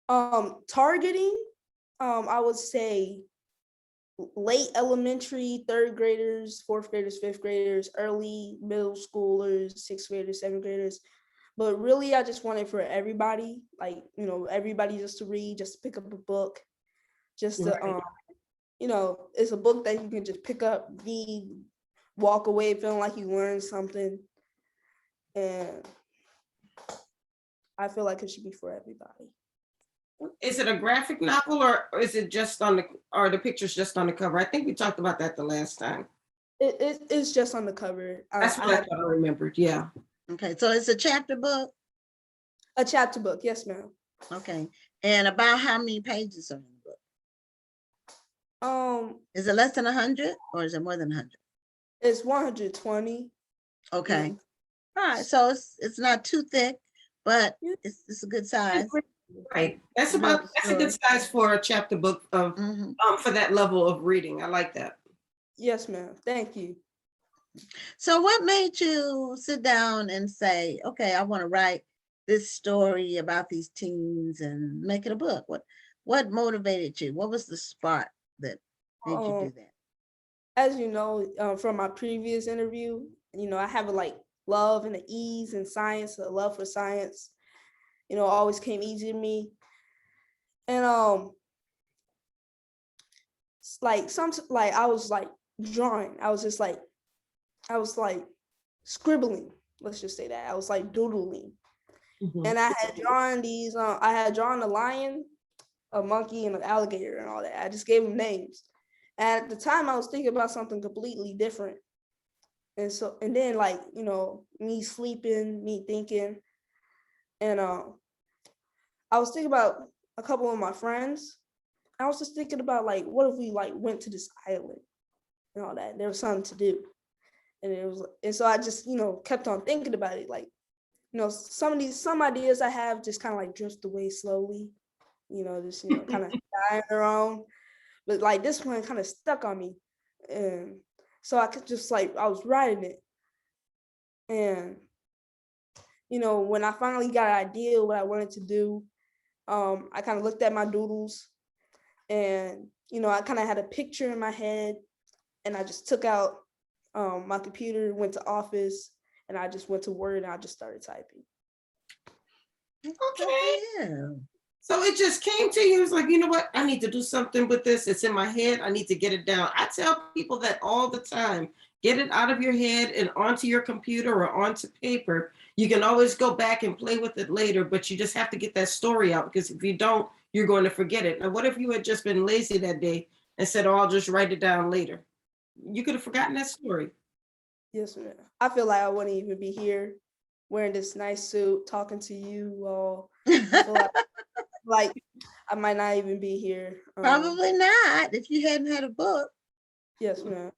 G: Targeting, I would say late elementary, third graders, fourth graders, fifth graders, early middle schoolers, sixth graders, seventh graders. But really, I just want it for everybody, like, everybody just to read, just to pick up a book, just to, it's a book that you can just pick up, read, walk away feeling like you learned something. And I feel like it should be for everybody.
B: Is it a graphic novel, or is it just on the pictures just on the cover? I think we talked about that the last time.
G: It's just on the cover.
B: That's what I thought I remembered, yeah.
A: Okay, so it's a chapter book?
G: A chapter book, yes, ma'am.
A: Okay, and about how many pages are in the book? Is it less than 100 or is it more than 100?
G: It's 120.
A: Okay, all right, so it's not too thick, but it's a good size.
B: Right, that's a good size for a chapter book of for that level of reading. I like that.
G: Yes, ma'am. Thank you.
A: So what made you sit down and say, okay, I want to write this story about these teens and make it a book? What motivated you? What was the spark that made you do that?
G: As you know, from my previous interview, I have a love and an ease in science, a love for science. Always came easy to me. And I was drawing. I was scribbling. Let's just say that. I was doodling. And I had drawn these, I had drawn a lion, a monkey, and an alligator and all that. I just gave them names. And at the time I was thinking about something completely different. And then me sleeping, me thinking, and I was thinking about a couple of my friends. I was just thinking about what if we went to this island and all that. There was something to do, and so I just kept on thinking about it. Some ideas I have just kind of drift away slowly, just kind of die on their own. But this one kind of stuck on me, and so I could just I was writing it, and when I finally got an idea what I wanted to do, I kind of looked at my doodles, and I kind of had a picture in my head, and I just took out my computer, went to Office, and I just went to Word, and I just started typing.
B: Okay.
A: Yeah.
B: So it just came to you. It was like, you know what? I need to do something with this. It's in my head. I need to get it down. I tell people that all the time. Get it out of your head and onto your computer or onto paper. You can always go back and play with it later, but you just have to get that story out, because if you don't, you're going to forget it. Now, what if you had just been lazy that day and said, oh, I'll just write it down later? You could have forgotten that story.
G: Yes, ma'am. I feel like I wouldn't even be here wearing this nice suit, talking to you all. I feel like I might not even be here.
A: Probably not if you hadn't had a book.
G: Yes, ma'am.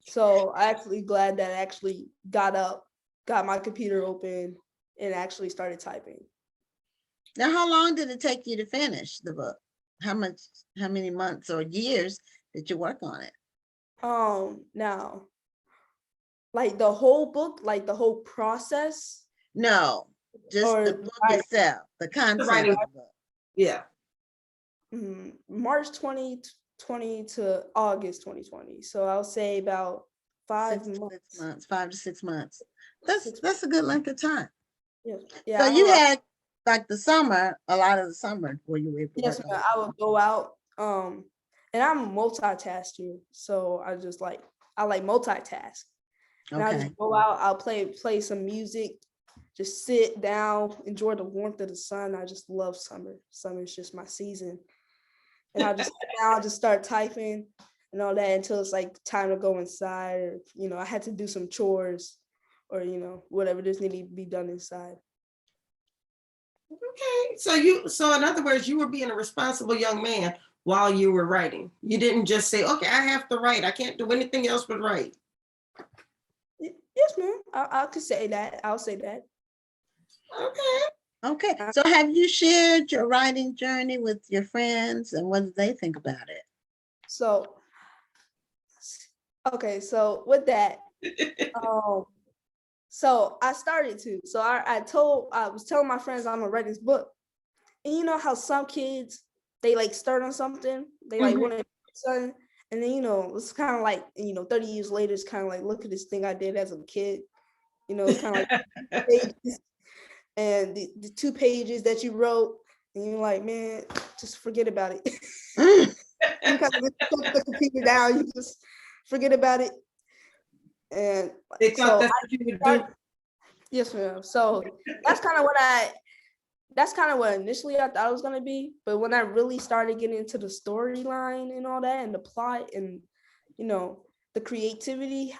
G: So I'm actually glad that I actually got up, got my computer open, and actually started typing.
A: Now, how long did it take you to finish the book? How many months or years did you work on it?
G: Now, the whole book, the whole process?
A: No, just the book itself, the concept of the book.
B: Yeah.
G: March 2020 to August 2020. So I'll say about 5 months.
A: 5 to 6 months. That's a good length of time.
G: Yeah.
A: So you had the summer, a lot of the summer where you were able to work on it.
G: I would go out. And I'm a multitasker, so I multitask. And I just go out, I'll play some music, just sit down, enjoy the warmth of the sun. I just love summer. Summer is just my season. And I just sit down, I'll just start typing and all that until it's time to go inside, or I had to do some chores, or whatever just needed to be done inside.
B: Okay, so in other words, you were being a responsible young man while you were writing. You didn't just say, okay, I have to write. I can't do anything else but write.
G: Yes, ma'am. I could say that. I'll say that.
A: Okay. So have you shared your writing journey with your friends, and what do they think about it?
G: So with that, so I started to. So I was telling my friends I'm gonna write this book, And you know how some kids, they like start on something, they like want to something, and then, you know, it's kind of like, you know, 30 years later, it's kind of like, look at this thing I did as a kid. You know, it's kind of like pages, and the 2 pages that you wrote, and you're like, man, just forget about it. You kind of just put the computer down, you just forget about it. And
B: They thought
G: so
B: that's what you would do.
G: yes, ma'am. So that's kind of what initially I thought it was gonna be. But when I really started getting into the storyline and all that, and the plot, and, you know, the creativity,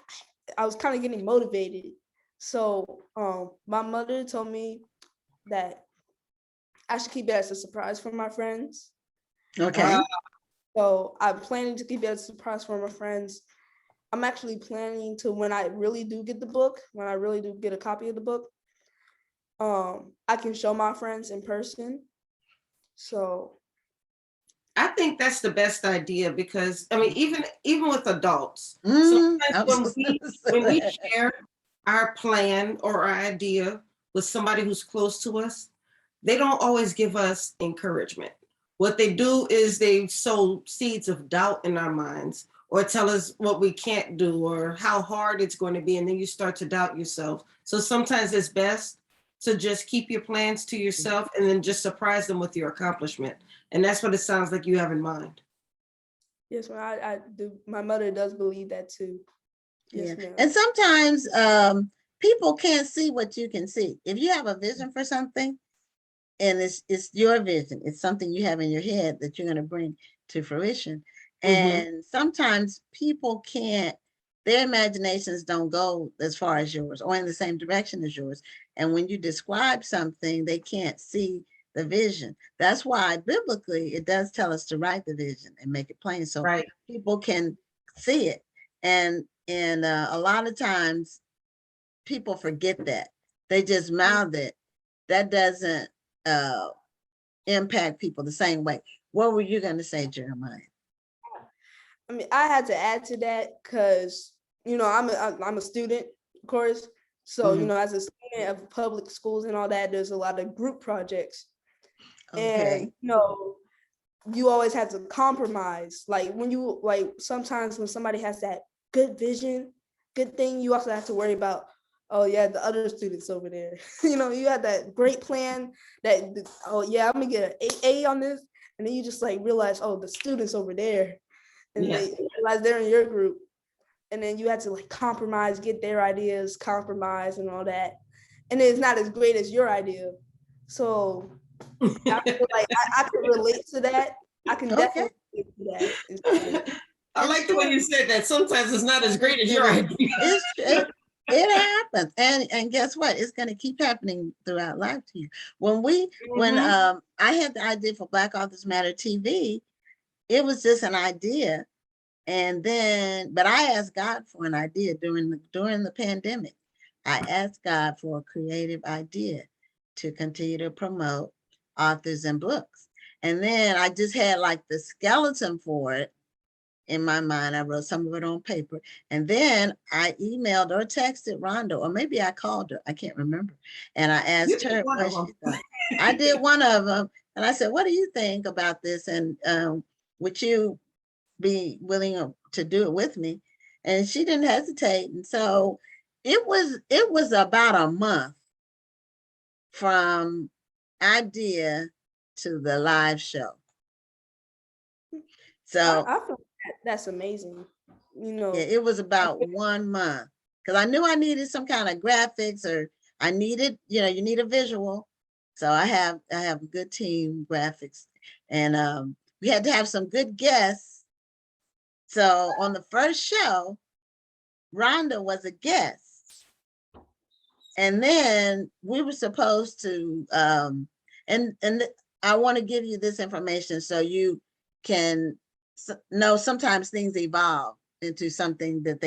G: I was kind of getting motivated. So my mother told me that I should keep it as a surprise for my friends.
A: Okay.
G: So I'm planning to keep it as a surprise for my friends. I'm actually planning to, when I really do get the book, when I really do get a copy of the book, I can show my friends in person. So
B: I think that's the best idea, because I mean, even with adults, sometimes when we share our plan or our idea with somebody who's close to us, they don't always give us encouragement. What they do is they sow seeds of doubt in our minds, or tell us what we can't do or how hard it's going to be, and then you start to doubt yourself. So sometimes it's best to just keep your plans to yourself and then just surprise them with your accomplishment. And that's what it sounds like you have in mind.
G: yes, I do. My mother does believe that too.
A: Yes, yeah. And sometimes people can't see what you can see. If you have a vision for something, and it's your vision, it's something you have in your head that you're going to bring to fruition. And sometimes people can't, their imaginations don't go as far as yours or in the same direction as yours. And when you describe something, they can't see the vision. That's why biblically it does tell us to write the vision and make it plain, so people can see it. And a lot of times people forget that. They just mouth it. That doesn't impact people the same way. What were you going to say, Jeremiah?
G: I mean, I had to add to that because, you know, I'm a student, of course. So, you know, as a student of public schools and all that, there's a lot of group projects. And, you know, you always have to compromise. Like sometimes when somebody has that good vision, good thing, you also have to worry about, oh yeah, the other students over there. You know, you had that great plan that, oh yeah, I'm gonna get an A on this. And then you just like realize, oh, the students over there. And they realize they're in your group. And then you have to like compromise, get their ideas, compromise and all that. And it's not as great as your idea. So I feel like I can relate to that. I can definitely relate to that.
B: I like the way you said that. Sometimes it's not as great as your idea.
A: It happens. And guess what? It's going to keep happening throughout life to you. When I had the idea for Black Authors Matter TV, it was just an idea. And then, but I asked God for an idea during the pandemic. I asked God for a creative idea to continue to promote authors and books. And then I just had like the skeleton for it in my mind. I wrote some of it on paper. And then I emailed or texted Rhonda, or maybe I called her. I can't remember. And I asked her what she thought. I did one of them. And I said, what do you think about this? And would you be willing to do it with me? And she didn't hesitate. And so it was about a month from idea to the live show. So
G: I feel that's amazing. You know,
A: yeah, it was about 1 month because I knew I needed some kind of graphics, or I needed, you need a visual. So I have a good team, graphics, and we had to have some good guests. So on the first show, Rhonda was a guest. And then we were supposed to, and I want to give you this information so you can know sometimes things evolve into something that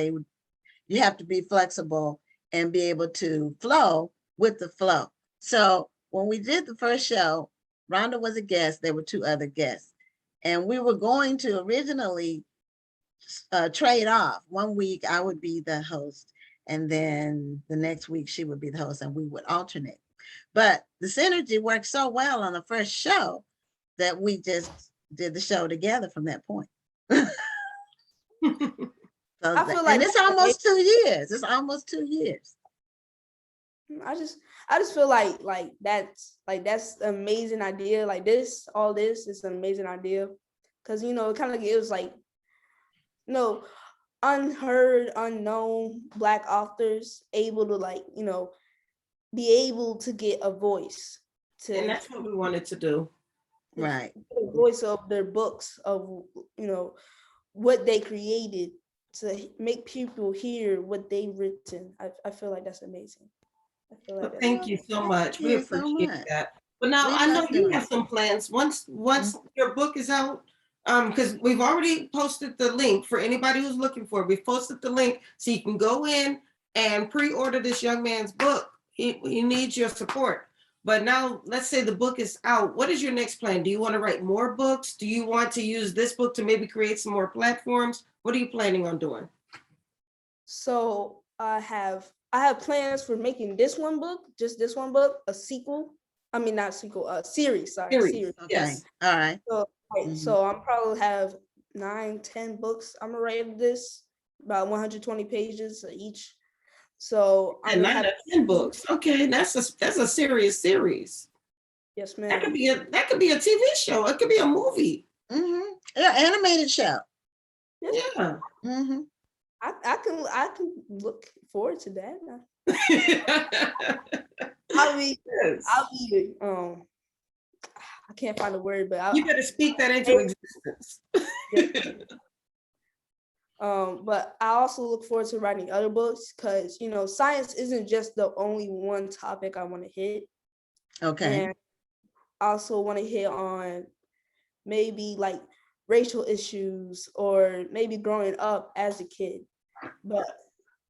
A: you have to be flexible and be able to flow with the flow. So when we did the first show, Rhonda was a guest, there were 2 other guests. And we were going to originally trade off. 1 week I would be the host, and then the next week she would be the host, and we would alternate. But the synergy worked so well on the first show that we just did the show together from that point. So
G: I feel like
A: it's almost 2 years. It's almost 2 years.
G: I just feel like that's an amazing idea. Like all this is an amazing idea. Cause it kind of gives like, unheard, unknown Black authors able to be able to get a voice.
B: And that's what we wanted to do.
A: Right.
G: The voice of their books, of what they created, to make people hear what they've written. I feel like that's amazing. I feel like
B: Thank you so much. We appreciate that. But now I know you have some plans once your book is out, because we've already posted the link for anybody who's looking for it. We've posted the link so you can go in and pre-order this young man's book. He needs your support. But now let's say the book is out. What is your next plan? Do you want to write more books? Do you want to use this book to maybe create some more platforms? What are you planning on doing?
G: So I have plans for making this one book, just this one book, a sequel. I mean, not sequel, a series. Sorry, series.
A: Okay.
G: Yes.
A: All right.
G: So I'm probably have 9-10 books. I'm gonna write this about 120 pages each. So
B: I'm 9 or 10 books. Okay, that's a serious series.
G: Yes, ma'am.
B: That could be a TV show. It could be a movie.
A: Yeah, animated show.
B: Yeah.
G: I can look forward to that. I'll be I can't find a word, but
B: you better speak that into existence.
G: But I also look forward to writing other books because science isn't just the only one topic I want to hit.
A: Okay.
G: And I also want to hit on maybe like racial issues or maybe growing up as a kid.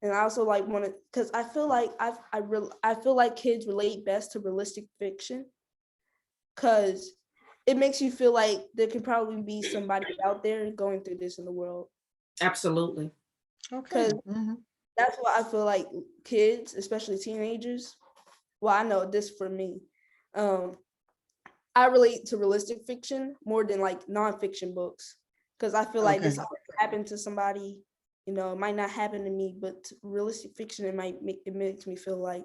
G: And I also want to, because I feel like I feel like kids relate best to realistic fiction because it makes you feel like there could probably be somebody out there going through this in the world.
B: Absolutely.
A: Okay.
G: That's why I feel like kids, especially teenagers, well, I know this for me. I relate to realistic fiction more than like nonfiction books because I feel like this happened to somebody. It might not happen to me, but realistic fiction, it makes me feel like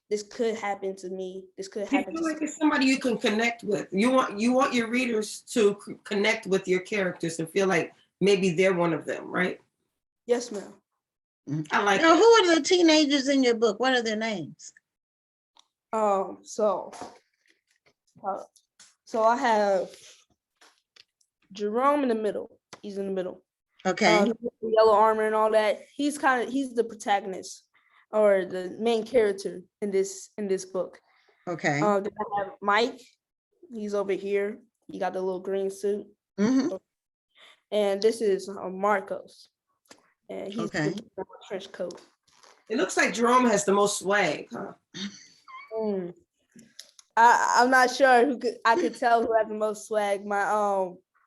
G: this could happen to me. This could happen to
B: like it's somebody you can connect with. You want your readers to connect with your characters and feel like maybe they're one of them, right?
G: Yes, ma'am.
B: I like
A: now, who are the teenagers in your book? What are their names?
G: So I have Jerome in the middle. He's in the middle.
A: Okay.
G: Yellow armor and all that. He's the protagonist or the main character in this book.
A: Okay.
G: Then I have Mike. He's over here. He got the little green suit. And this is Marcos. And he's the trench coat.
B: It looks like Jerome has the most swag, huh?
G: I'm not sure I could tell who has the most swag.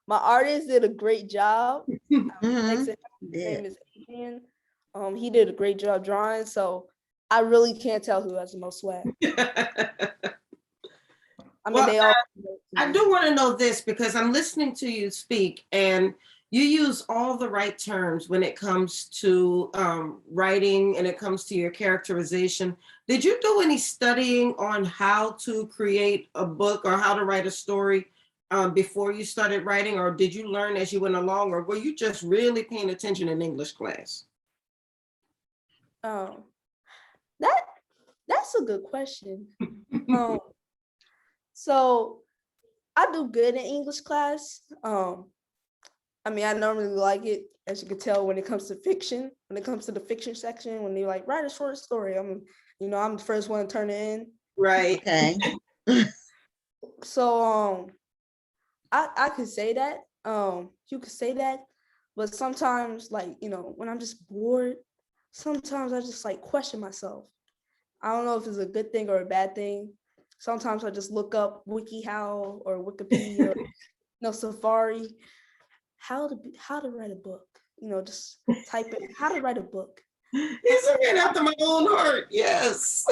G: My artist did a great job. His name is Adrian. He did a great job drawing, so I really can't tell who has the most swag. I mean, they all.
B: I do want to know this because I'm listening to you speak, and you use all the right terms when it comes to writing and it comes to your characterization. Did you do any studying on how to create a book or how to write a story before you started writing, or did you learn as you went along, or were you just really paying attention in English class?
G: That's a good question. So I do good in English class. I mean, I normally like it, as you can tell, when it comes to fiction. When it comes to the fiction section, when they like write a short story, I'm the first one to turn it in.
B: Right.
A: Okay.
G: So I could say that. You could say that, but sometimes, like, when I'm just bored, sometimes I just like question myself. I don't know if it's a good thing or a bad thing. Sometimes I just look up WikiHow or Wikipedia, Safari, how to write a book. Just type it, how to write a book.
B: It's a man after my own heart. Yes.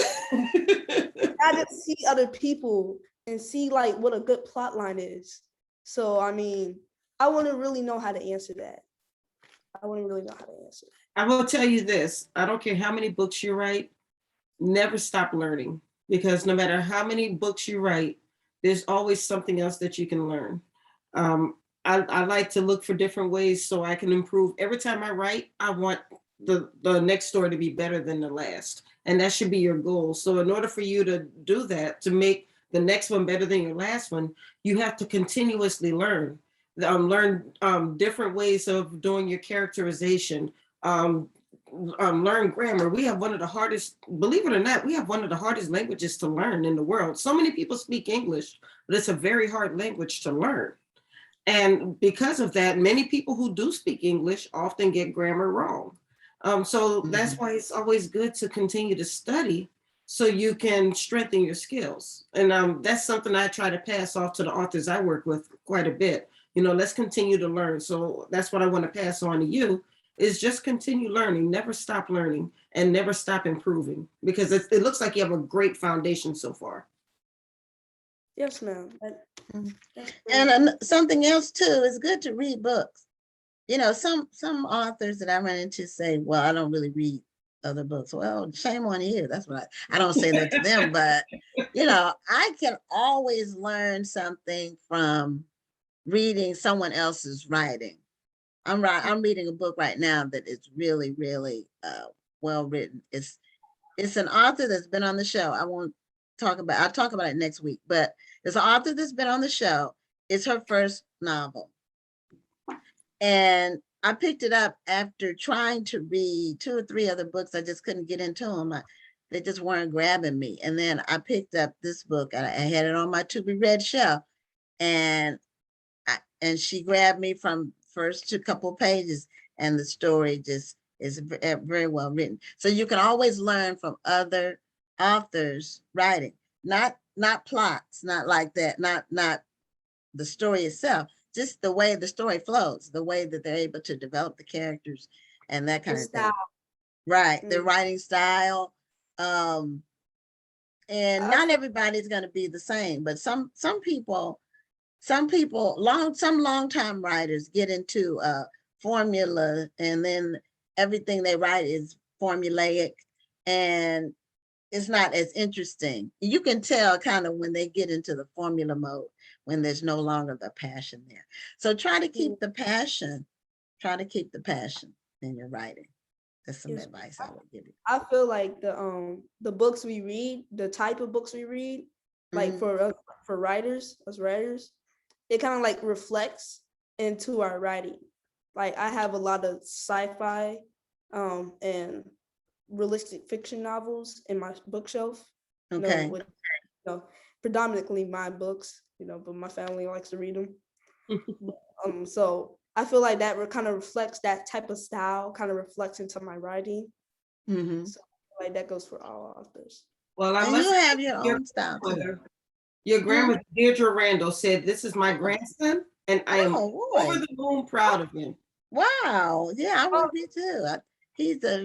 G: I just see other people and see like what a good plot line is. So I mean, I wouldn't really know how to answer that. I wouldn't really know how to answer that.
B: I will tell you this, I don't care how many books you write, never stop learning, because no matter how many books you write, there's always something else that you can learn. I like to look for different ways so I can improve. Every time I write, I want the next story to be better than the last. And that should be your goal. So in order for you to do that, to make the next one better than your last one, you have to continuously learn. Learn different ways of doing your characterization. Learn grammar. We have one of the hardest, believe it or not, we have one of the hardest languages to learn in the world. So many people speak English, but it's a very hard language to learn. And because of that, many people who do speak English often get grammar wrong. So that's why it's always good to continue to study so you can strengthen your skills. And that's something I try to pass off to the authors I work with quite a bit. You know, let's continue to learn. So that's what I want to pass on to you, is just continue learning, never stop learning, and never stop improving, because it looks like you have a great foundation so far.
G: Yes, ma'am.
A: And something else too, it's good to read books. You know, some authors that I run into say, well, I don't really read other books. Well, shame on you. That's what I don't say that to them, but you know, I can always learn something from reading someone else's writing. I'm reading a book right now that is really, really well written. It's an author that's been on the show. I'll talk about it next week, but it's an author that's been on the show. It's her first novel. And I picked it up after trying to read 2 or 3 other books. I just couldn't get into them. They just weren't grabbing me. And then I picked up this book. I had it on my to be read shelf, and she grabbed me from first to couple pages, and the story just is very well written. So you can always learn from other authors' writing, not plots, not like that, not the story itself, just the way the story flows, the way that they're able to develop the characters and that kind of thing. Right, their writing style. And not everybody's going to be the same, but some people, long-time writers get into a formula, and then everything they write is formulaic, and it's not as interesting. You can tell kind of when they get into the formula mode, when there's no longer the passion there. So try to keep the passion in your writing. That's some advice I would give you.
G: I feel like the books we read, the type of books we read, like for writers, us writers, it kind of like reflects into our writing. Like I have a lot of sci-fi and realistic fiction novels in my bookshelf.
A: Okay.
G: You know, predominantly my books, you know, but my family likes to read them. So I feel like that kind of reflects that type of style, kind of reflects into my writing. So like that goes for all authors.
B: Well,
A: and you have your own style too.
B: Your grandmother, Deirdre Randall, said, "This is my grandson, and I am over the moon proud of him."
A: Wow. Yeah, I would be too. He's a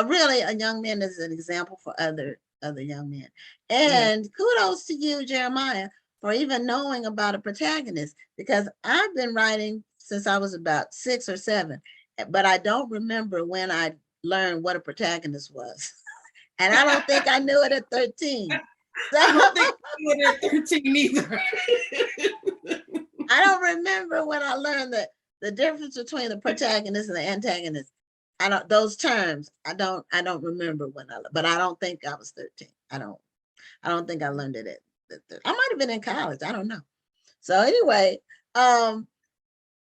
A: really a young man that's an example for other young men. And kudos to you, Jeremiah, for even knowing about a protagonist, because I've been writing since I was about 6 or 7, but I don't remember when I learned what a protagonist was. And I don't think I knew it at 13. So,
B: I don't think I knew it at 13 either.
A: I don't remember when I learned the difference between the protagonist and the antagonist. Those terms. I don't remember but I don't think I was 13. I don't think I learned it at I might have been in college. I don't know. So anyway,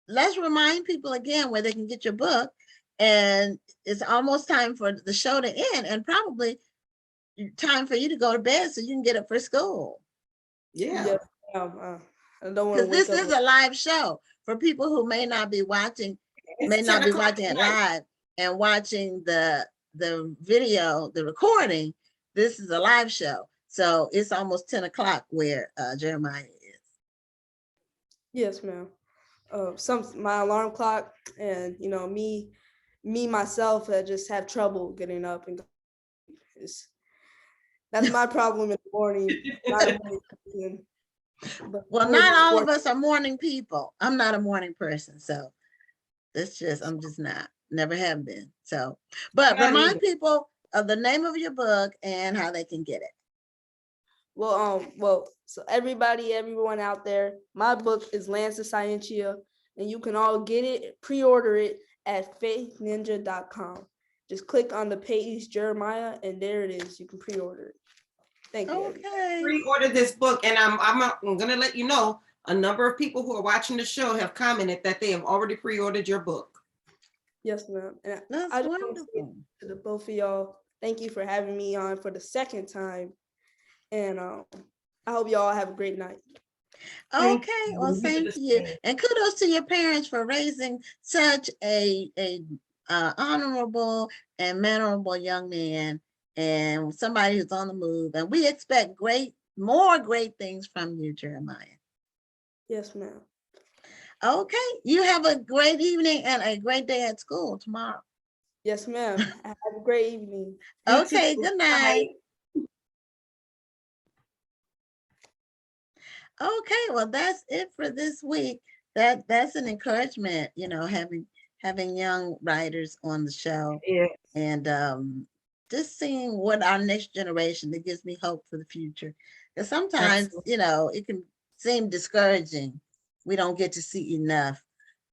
A: let's remind people again where they can get your book. And it's almost time for the show to end, and probably time for you to go to bed so you can get up for school.
B: Yeah.
G: I don't want to.
A: Because this is a live show for people who may not be watching it live and watching the video, the recording. This is a live show. So it's almost 10 o'clock where Jeremiah is.
G: Yes, ma'am. My alarm clock, and you know, me myself, I just have trouble getting up, and That's my problem in the morning. Not a morning person. But
A: Well, not all of us are morning people. I'm not a morning person, so I'm just not, never have been. So, but remind people of the name of your book and how they can get it.
G: Well, so everyone out there, my book is Lands of Scientia, and you can all get it, pre-order it at faithninja.com. Just click on the page Geremiah, and there it is. You can pre-order it. Thank you.
A: Okay.
B: Pre-order this book, and I'm gonna let you know, a number of people who are watching the show have commented that they have already pre-ordered your book.
G: Yes, ma'am. And
A: That's
G: I just
A: wonderful.
G: want to say to the both of y'all, thank you for having me on for the second time. And I hope y'all have a great night.
A: Okay, well, thank you. And kudos to your parents for raising such a honorable and mannerable young man, and somebody who's on the move. And we expect more great things from you, Geremiah.
G: Yes, ma'am.
A: Okay, you have a great evening and a great day at school tomorrow.
G: Yes, ma'am. Have a great evening.
A: Okay, good night. Okay, well, that's it for this week. That's an encouragement, having young writers on the show.
B: Yeah.
A: And just seeing what our next generation, that gives me hope for the future. Because sometimes, it can seem discouraging. We don't get to see enough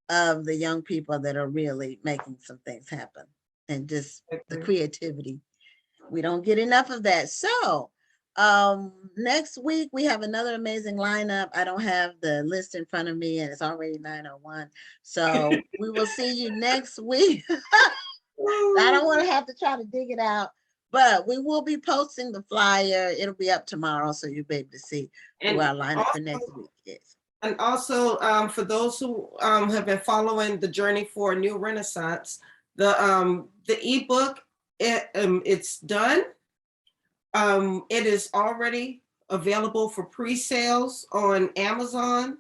A: of the young people that are really making some things happen, and just the creativity. We don't get enough of that. So next week we have another amazing lineup. I don't have the list in front of me, and it's already 9:01. So we will see you next week. I don't want to have to try to dig it out, but we will be posting the flyer. It'll be up tomorrow, so you'll be able to see who our lineup for next week is.
B: And also, for those who have been following the journey for a new Renaissance, the ebook, it's done. It is already available for pre-sales on Amazon.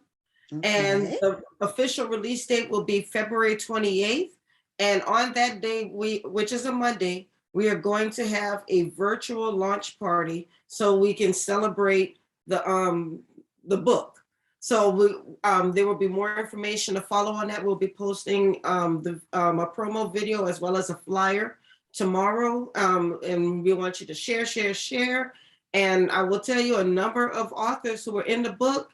B: Okay. And the official release date will be February 28th. And on that day, which is a Monday, we are going to have a virtual launch party so we can celebrate the book. So there will be more information to follow on that. We'll be posting a promo video as well as a flyer tomorrow. And we want you to share. And I will tell you, a number of authors who are in the book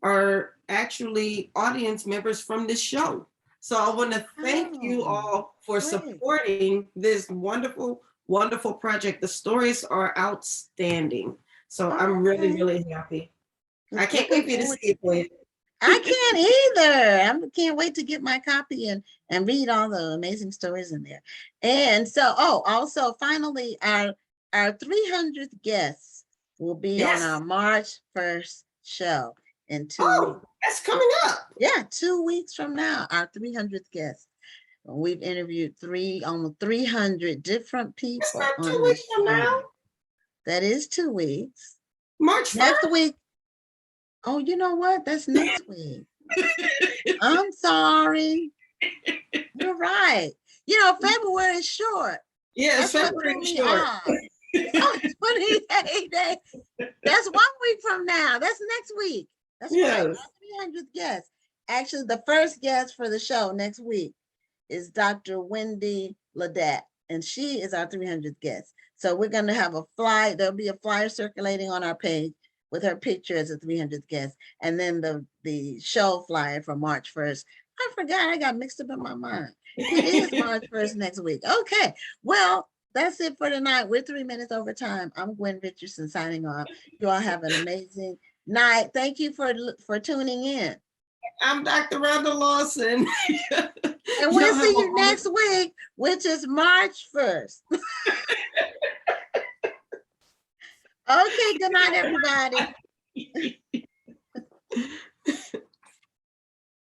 B: are actually audience members from this show. So I want to thank you all for supporting this wonderful, wonderful project. The stories are outstanding. So I'm really, really happy. I can't wait for you to see it, Gwen.
A: I can't either. I can't wait to get my copy and read all the amazing stories in there. And so, also finally, our 300th guests will be on our March 1st show in 2 weeks.
B: That's coming up.
A: Yeah, 2 weeks from now, our 300th guest. We've interviewed almost 300 different people.
B: That's not 2 weeks from now.
A: That is 2 weeks.
B: March 1st?
A: Next week. Oh, you know what? That's next week. I'm sorry. You're right. February is short.
B: Yeah, February is short.
A: 28 days. That's 1 week from now. That's next week. That's right. 300th guest. Actually, the first guest for the show next week is Dr. Wendy Ladat, and she is our 300th guest. So we're going to have a flyer. There'll be a flyer circulating on our page with her picture as a 300th guest, and then the show flyer for March 1st. I forgot. I got mixed up in my mind. It is March 1st next week. Okay. Well, that's it for tonight. We're 3 minutes over time. I'm Gwen Richardson signing off. You all have an amazing night. Thank you for tuning in.
B: I'm Dr. Rhonda Lawson.
A: And we'll see you next week, which is March 1st. Okay, good night, everybody.